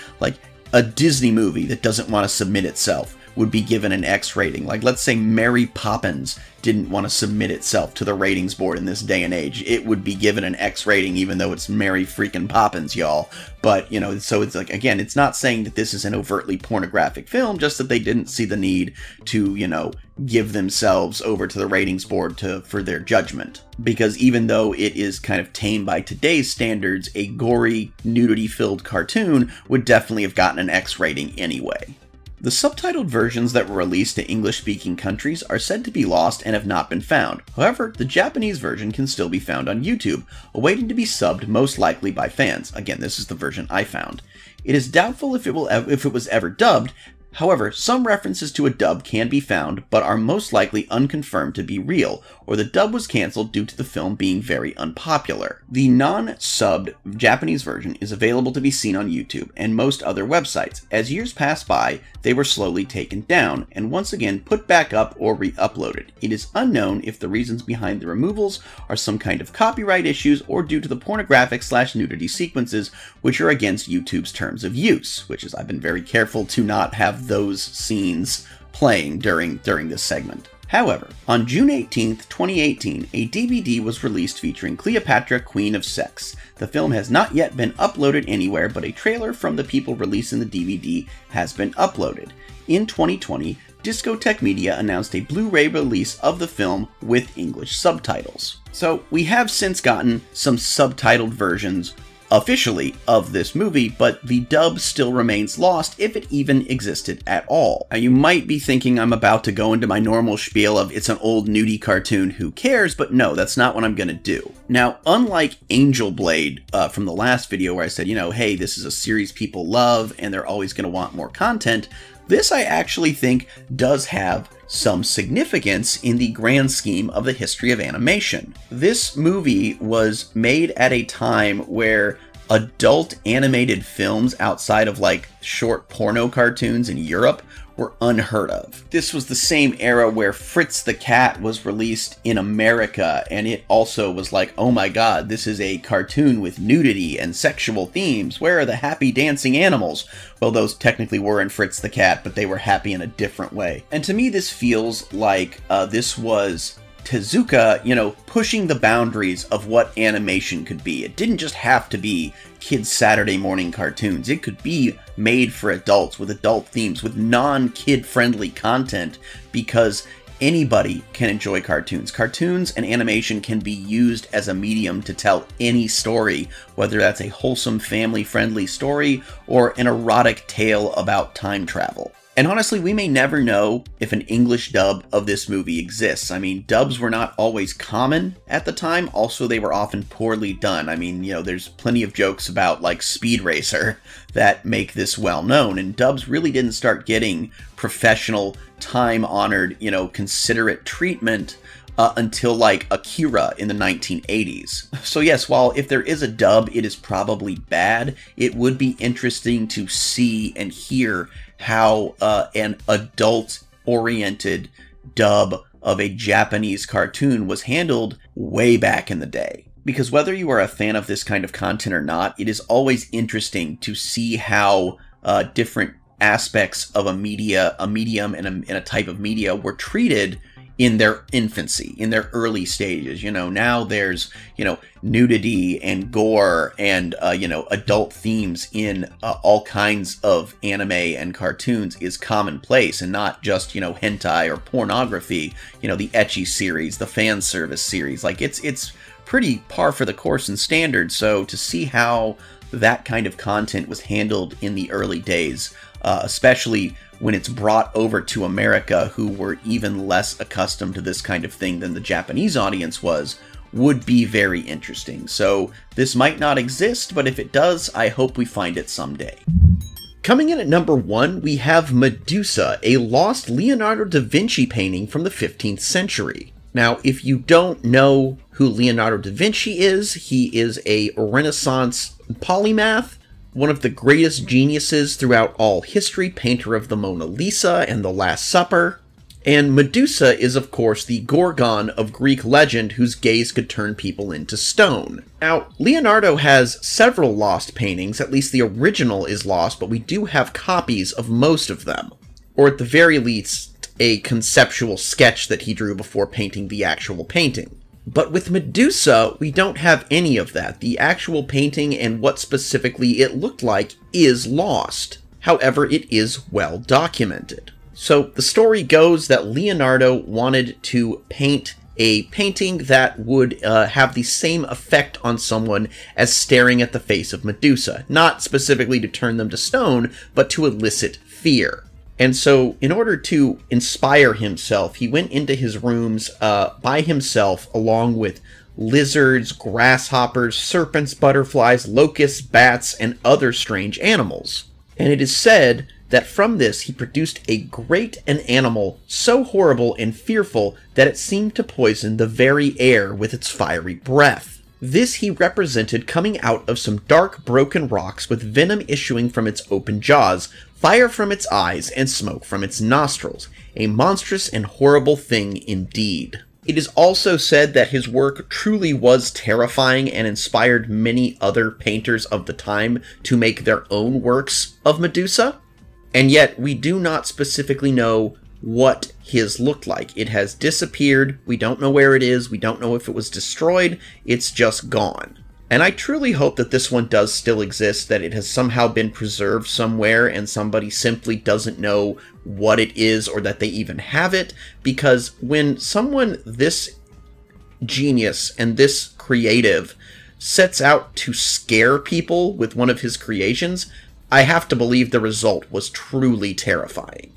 a Disney movie that doesn't want to submit itself would be given an X rating. Let's say Mary Poppins didn't want to submit itself to the ratings board in this day and age. It would be given an X rating even though it's Mary freaking Poppins, y'all. But, so it's again, it's not saying that this is an overtly pornographic film, just that they didn't see the need to, give themselves over to the ratings board for their judgment. Because even though it is kind of tame by today's standards, a gory, nudity-filled cartoon would definitely have gotten an X rating anyway. The subtitled versions that were released to English-speaking countries are said to be lost and have not been found. However, the Japanese version can still be found on YouTube, awaiting to be subbed most likely by fans. Again, this is the version I found. It is doubtful if it was ever dubbed. However, some references to a dub can be found, but are most likely unconfirmed to be real, or the dub was cancelled due to the film being very unpopular. The non-subbed Japanese version is available to be seen on YouTube and most other websites. As years pass by, they were slowly taken down, and once again put back up or re-uploaded. It is unknown if the reasons behind the removals are some kind of copyright issues or due to the pornographic/nudity sequences, which are against YouTube's terms of use, which is I've been very careful to not have those scenes playing during this segment. However, on June 18th, 2018, a DVD was released featuring Cleopatra, Queen of Sex. The film has not yet been uploaded anywhere, but a trailer from the people releasing the DVD has been uploaded. In 2020, Discotek Media announced a Blu-ray release of the film with English subtitles. So we have since gotten some subtitled versions officially of this movie, but the dub still remains lost if it even existed at all. Now you might be thinking I'm about to go into my normal spiel of it's an old nudie cartoon, who cares, but no, that's not what I'm gonna do. Now, unlike Angel Blade from the last video where I said, hey, this is a series people love and they're always gonna want more content, this I actually think does have some significance in the grand scheme of the history of animation. This movie was made at a time where adult animated films outside of short porno cartoons in Europe were unheard of. This was the same era where Fritz the Cat was released in America, and it also was oh my god, this is a cartoon with nudity and sexual themes. Where are the happy dancing animals? Well, those technically were in Fritz the Cat, but they were happy in a different way. And to me, this feels like this was Tezuka, pushing the boundaries of what animation could be. It didn't just have to be kids' Saturday morning cartoons. It could be made for adults with adult themes, with non-kid friendly content, because anybody can enjoy cartoons. Cartoons and animation can be used as a medium to tell any story, whether that's a wholesome, family-friendly story or an erotic tale about time travel. And honestly, we may never know if an English dub of this movie exists. I mean, dubs were not always common at the time. Also, they were often poorly done. I mean, you know, there's plenty of jokes about, like, Speed Racer that make this well known. And dubs really didn't start getting professional, time-honored, you know, considerate treatment until, like, Akira in the 1980s. So yes, while if there is a dub, it is probably bad, it would be interesting to see and hear how an adult-oriented dub of a Japanese cartoon was handled way back in the day. Because whether you are a fan of this kind of content or not, it is always interesting to see how different aspects of a medium, and a type of media were treated in their infancy, in their early stages. You know, now there's, you know, nudity and gore and, you know, adult themes in all kinds of anime and cartoons is commonplace, and not just, you know, hentai or pornography, you know, the ecchi series, the fan service series. Like, it's pretty par for the course and standard. So to see how that kind of content was handled in the early days, especially when it's brought over to America, who were even less accustomed to this kind of thing than the Japanese audience was, would be very interesting. So this might not exist, but if it does, I hope we find it someday. Coming in at number 1, we have Medusa, a lost Leonardo da Vinci painting from the 15th century. Now, if you don't know who Leonardo da Vinci is, he is a Renaissance polymath, one of the greatest geniuses throughout all history, painter of the Mona Lisa and the Last Supper. And Medusa is, of course, the Gorgon of Greek legend whose gaze could turn people into stone. Now, Leonardo has several lost paintings, at least the original is lost, but we do have copies of most of them. Or at the very least, a conceptual sketch that he drew before painting the actual painting. But with Medusa, we don't have any of that. The actual painting and what specifically it looked like is lost. However, it is well documented. So the story goes that Leonardo wanted to paint a painting that would have the same effect on someone as staring at the face of Medusa. Not specifically to turn them to stone, but to elicit fear. And so, in order to inspire himself, he went into his rooms by himself, along with lizards, grasshoppers, serpents, butterflies, locusts, bats, and other strange animals. And it is said that from this he produced a great an animal so horrible and fearful that it seemed to poison the very air with its fiery breath. This he represented coming out of some dark, broken rocks with venom issuing from its open jaws, fire from its eyes, and smoke from its nostrils. A monstrous and horrible thing indeed. It is also said that his work truly was terrifying and inspired many other painters of the time to make their own works of Medusa, and yet we do not specifically know what his looked like. It has disappeared, we don't know where it is, we don't know if it was destroyed, it's just gone. And I truly hope that this one does still exist, that it has somehow been preserved somewhere and somebody simply doesn't know what it is or that they even have it, because when someone this genius and this creative sets out to scare people with one of his creations, I have to believe the result was truly terrifying.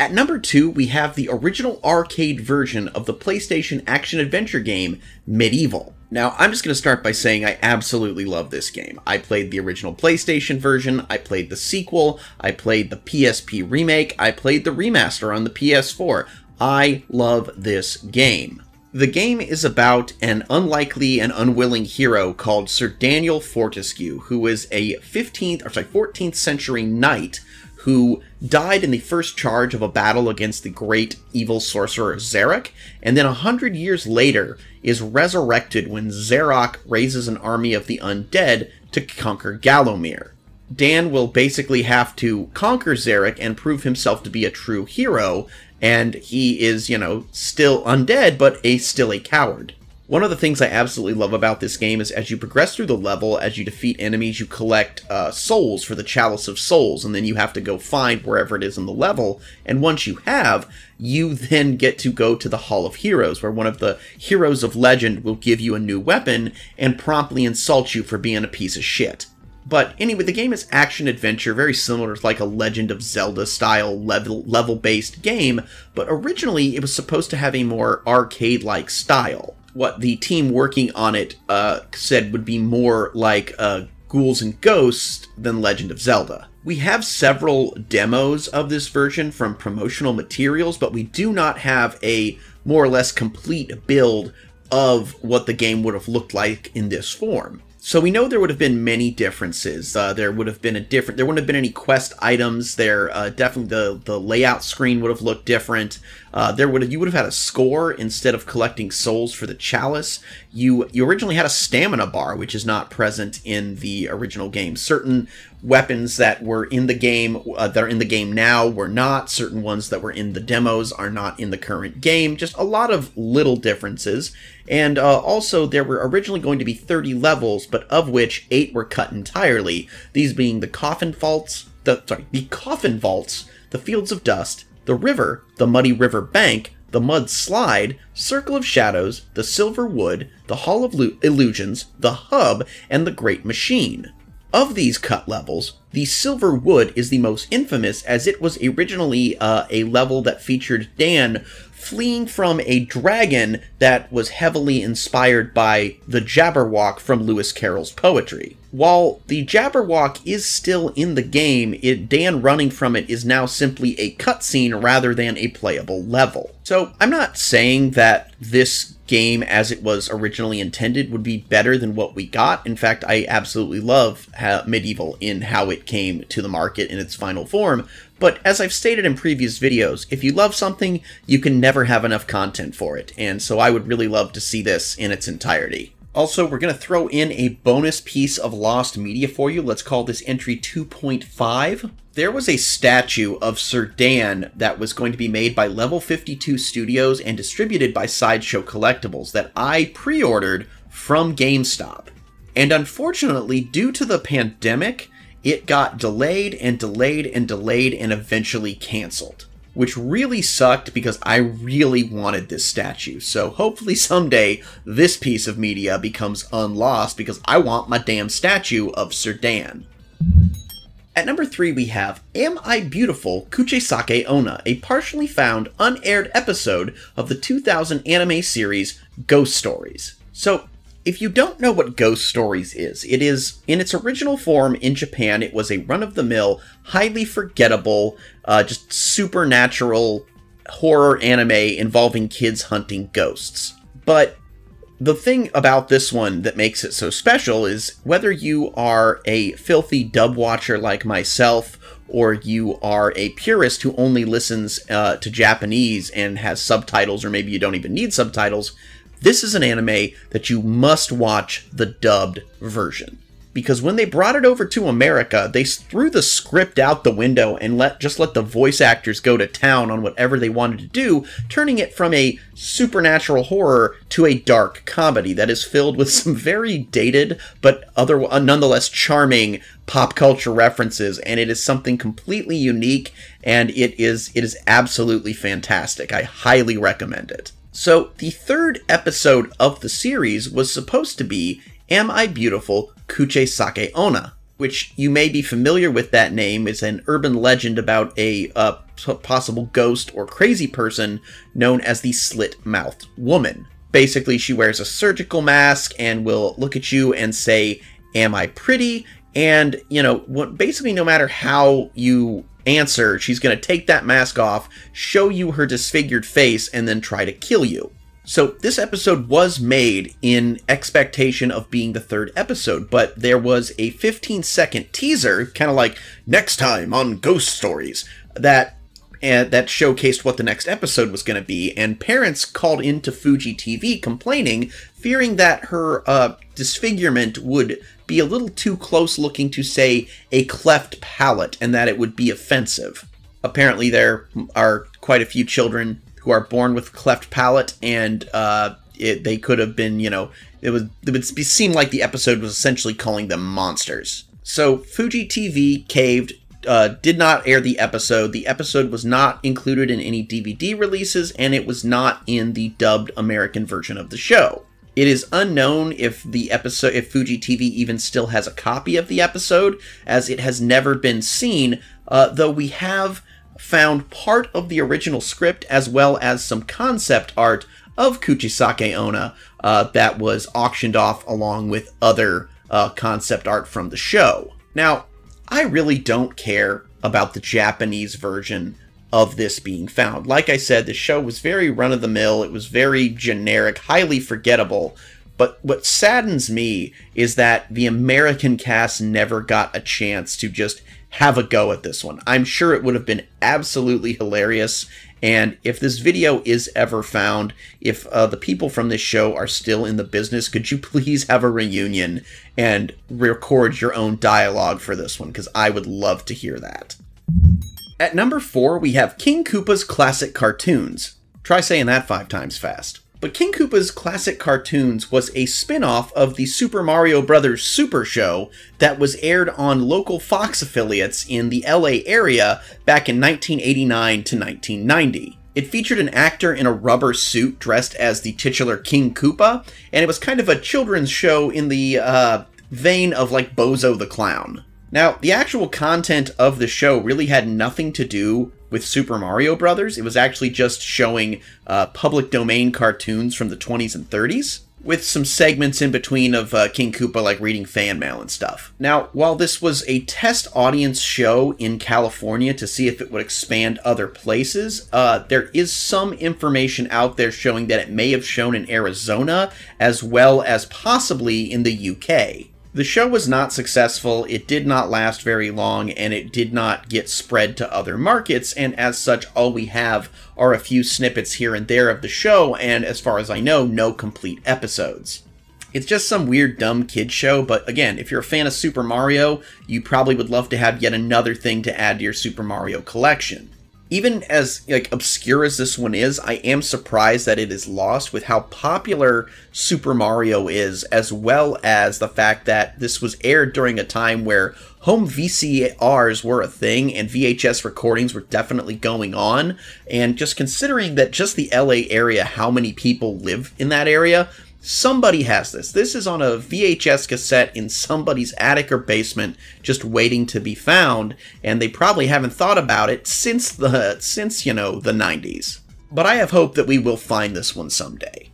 At number 2, we have the original arcade version of the PlayStation action-adventure game, Medieval. Now, I'm just going to start by saying I absolutely love this game. I played the original PlayStation version, I played the sequel, I played the PSP remake, I played the remaster on the PS4. I love this game. The game is about an unlikely and unwilling hero called Sir Daniel Fortescue, who is a 14th century knight who died in the first charge of a battle against the great evil sorcerer Zarok, and then 100 years later is resurrected when Zarok raises an army of the undead to conquer Gallowmere. Dan will basically have to conquer Zarok and prove himself to be a true hero, and he is, you know, still undead, but still a coward. One of the things I absolutely love about this game is as you progress through the level, as you defeat enemies, you collect souls for the Chalice of Souls, and then you have to go find wherever it is in the level, and once you have, you then get to go to the Hall of Heroes, where one of the heroes of legend will give you a new weapon and promptly insult you for being a piece of shit. But anyway, the game is action-adventure, very similar to like a Legend of Zelda-style level-based game, but originally it was supposed to have a more arcade-like style. What the team working on it said would be more like Ghouls and Ghosts than Legend of Zelda. We have several demos of this version from promotional materials, but we do not have a more or less complete build of what the game would have looked like in this form. So we know there would have been many differences. There wouldn't have been any quest items. Definitely the layout screen would have looked different. You would have had a score instead of collecting souls for the chalice. You originally had a stamina bar, which is not present in the original game. Certain weapons that were in the game, that are in the game now, were not. Certain ones that were in the demos are not in the current game. Just a lot of little differences. And also, there were originally going to be 30 levels, but of which 8 were cut entirely. These being the Coffin Vaults, the Fields of Dust, the River, the Muddy River Bank, the Mud Slide, Circle of Shadows, the Silver Wood, the Hall of Illusions, the Hub, and the Great Machine. Of these cut levels, the Silver Wood is the most infamous, as it was originally a level that featured Dan fleeing from a dragon that was heavily inspired by the Jabberwock from Lewis Carroll's poetry. While the Jabberwock is still in the game, Dan running from it is now simply a cutscene rather than a playable level. So I'm not saying that this game as it was originally intended would be better than what we got. In fact, I absolutely love Medieval in how it came to the market in its final form. But as I've stated in previous videos, if you love something, you can never have enough content for it. And so I would really love to see this in its entirety. Also, we're going to throw in a bonus piece of lost media for you. Let's call this entry 2.5. There was a statue of Sir Dan that was going to be made by Level 52 Studios and distributed by Sideshow Collectibles that I pre-ordered from GameStop. And unfortunately, due to the pandemic, it got delayed and delayed and delayed and eventually canceled. Which really sucked because I really wanted this statue. So hopefully someday this piece of media becomes unlost because I want my damn statue of Sir Dan. At number 3 we have Am I Beautiful Kuchisake Onna, a partially found unaired episode of the 2000 anime series Ghost Stories. So if you don't know what Ghost Stories is, it is, in its original form in Japan, it was a run-of-the-mill, highly forgettable, just supernatural horror anime involving kids hunting ghosts. But the thing about this one that makes it so special is whether you are a filthy dub watcher like myself, or you are a purist who only listens to Japanese and has subtitles, or maybe you don't even need subtitles, this is an anime that you must watch the dubbed version. Because when they brought it over to America, they threw the script out the window and just let the voice actors go to town on whatever they wanted to do, turning it from a supernatural horror to a dark comedy that is filled with some very dated but nonetheless charming pop culture references, and it is something completely unique, and it is absolutely fantastic. I highly recommend it. So, the third episode of the series was supposed to be Am I Beautiful Kuchisake Onna, which you may be familiar with that name. It's an urban legend about a possible ghost or crazy person known as the Slit-Mouthed Woman. Basically, she wears a surgical mask and will look at you and say, "Am I pretty?" And, basically no matter how you answer, she's going to take that mask off, show you her disfigured face, and then try to kill you. So this episode was made in expectation of being the third episode, but there was a 15-second teaser, kind of like next time on Ghost Stories, that showcased what the next episode was going to be, and parents called into Fuji TV complaining, fearing that her disfigurement would be a little too close looking to, say, a cleft palate, and that it would be offensive. Apparently there are quite a few children who are born with cleft palate, and they could have been, it would seem like the episode was essentially calling them monsters. So Fuji TV caved, did not air the episode. The episode was not included in any DVD releases, and it was not in the dubbed American version of the show. It is unknown if Fuji TV even still has a copy of the episode, as it has never been seen, though we have found part of the original script as well as some concept art of Kuchisake Onna that was auctioned off along with other concept art from the show. Now, I really don't care about the Japanese version of this being found. Like I said, the show was very run-of-the-mill, it was very generic, highly forgettable, but what saddens me is that the American cast never got a chance to just have a go at this one. I'm sure it would have been absolutely hilarious, and if this video is ever found, if the people from this show are still in the business, could you please have a reunion and record your own dialogue for this one, because I would love to hear that. At number 4, we have King Koopa's Classic Cartoons. Try saying that 5 times fast. But King Koopa's Classic Cartoons was a spin-off of the Super Mario Bros. Super Show that was aired on local Fox affiliates in the LA area back in 1989 to 1990. It featured an actor in a rubber suit dressed as the titular King Koopa, and it was kind of a children's show in the vein of like Bozo the Clown. Now, the actual content of the show really had nothing to do with Super Mario Bros. It was actually just showing public domain cartoons from the 20s and 30s, with some segments in between of King Koopa like reading fan mail and stuff. Now, while this was a test audience show in California to see if it would expand other places, there is some information out there showing that it may have shown in Arizona as well as possibly in the UK. The show was not successful, it did not last very long, and it did not get spread to other markets, and as such, all we have are a few snippets here and there of the show, and as far as I know, no complete episodes. It's just some weird, dumb kid show, but again, if you're a fan of Super Mario, you probably would love to have yet another thing to add to your Super Mario collection. Even as obscure as this one is, I am surprised that it is lost with how popular Super Mario is, as well as the fact that this was aired during a time where home VCRs were a thing and VHS recordings were definitely going on. And just considering that just the LA area, how many people live in that area, somebody has this. This is on a VHS cassette in somebody's attic or basement just waiting to be found, and they probably haven't thought about it since the 90s. But I have hope that we will find this one someday.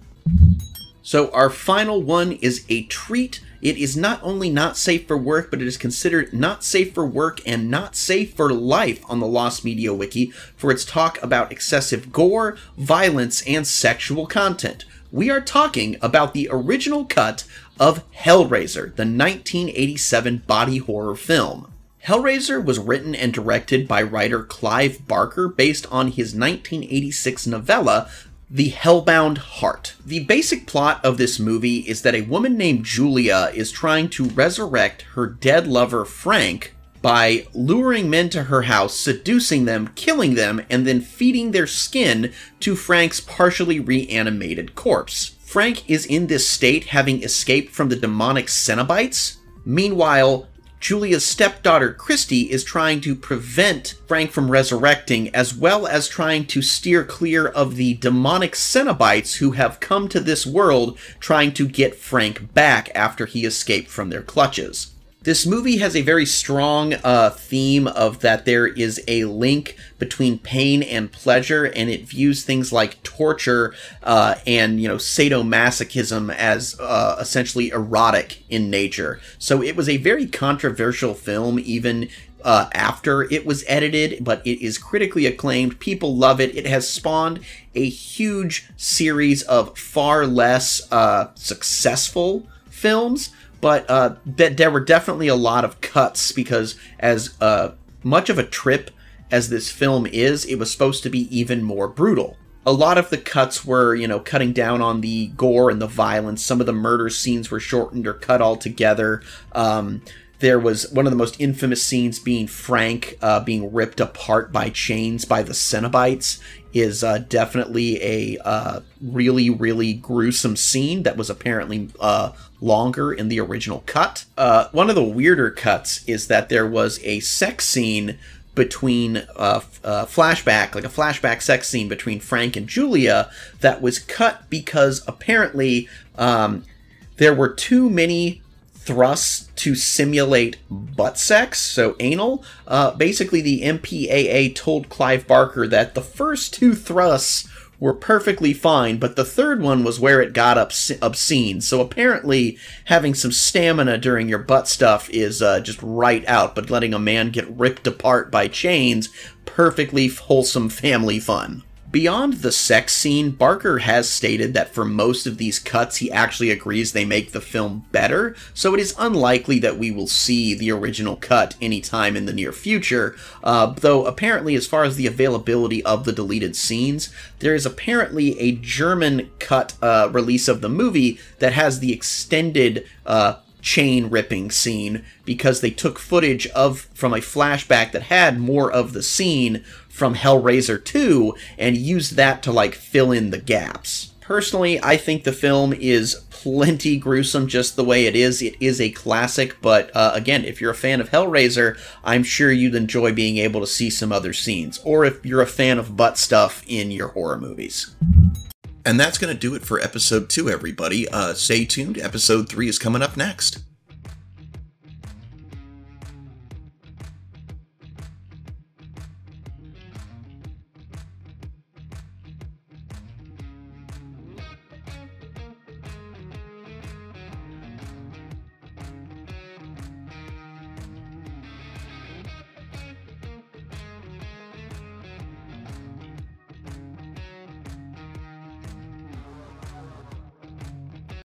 So our final one is a treat. It is not only not safe for work, but it is considered not safe for work and not safe for life on the Lost Media Wiki for its talk about excessive gore, violence, and sexual content. We are talking about the original cut of Hellraiser, the 1987 body horror film. Hellraiser was written and directed by writer Clive Barker based on his 1986 novella, The Hellbound Heart. The basic plot of this movie is that a woman named Julia is trying to resurrect her dead lover Frank by luring men to her house, seducing them, killing them, and then feeding their skin to Frank's partially reanimated corpse. Frank is in this state, having escaped from the demonic Cenobites. Meanwhile, Julia's stepdaughter Christy is trying to prevent Frank from resurrecting, as well as trying to steer clear of the demonic Cenobites who have come to this world trying to get Frank back after he escaped from their clutches. This movie has a very strong theme of that there is a link between pain and pleasure, and it views things like torture and sadomasochism as essentially erotic in nature. So it was a very controversial film even after it was edited, but it is critically acclaimed. People love it. It has spawned a huge series of far less successful films. But there were definitely a lot of cuts because as much of a trip as this film is, it was supposed to be even more brutal. A lot of the cuts were, cutting down on the gore and the violence. Some of the murder scenes were shortened or cut altogether. There was one of the most infamous scenes being Frank being ripped apart by chains by the Cenobites is definitely a really, really gruesome scene that was apparently longer in the original cut. One of the weirder cuts is that there was a sex scene between flashback, like a flashback sex scene between Frank and Julia that was cut because apparently there were too many thrusts to simulate butt sex, so anal. Basically, the MPAA told Clive Barker that the first 2 thrusts were perfectly fine, but the third one was where it got obscene. So apparently, having some stamina during your butt stuff is just right out, but letting a man get ripped apart by chains, perfectly wholesome family fun. Beyond the sex scene, Barker has stated that for most of these cuts, he actually agrees they make the film better, so it is unlikely that we will see the original cut anytime in the near future, though apparently as far as the availability of the deleted scenes, there is apparently a German cut release of the movie that has the extended chain ripping scene because they took footage from a flashback that had more of the scene from Hellraiser 2 and used that to like fill in the gaps. Personally, I think the film is plenty gruesome just the way it is. It is a classic, but again, if you're a fan of Hellraiser, I'm sure you'd enjoy being able to see some other scenes, or if you're a fan of butt stuff in your horror movies. And that's going to do it for episode 2, everybody. Stay tuned. Episode 3 is coming up next.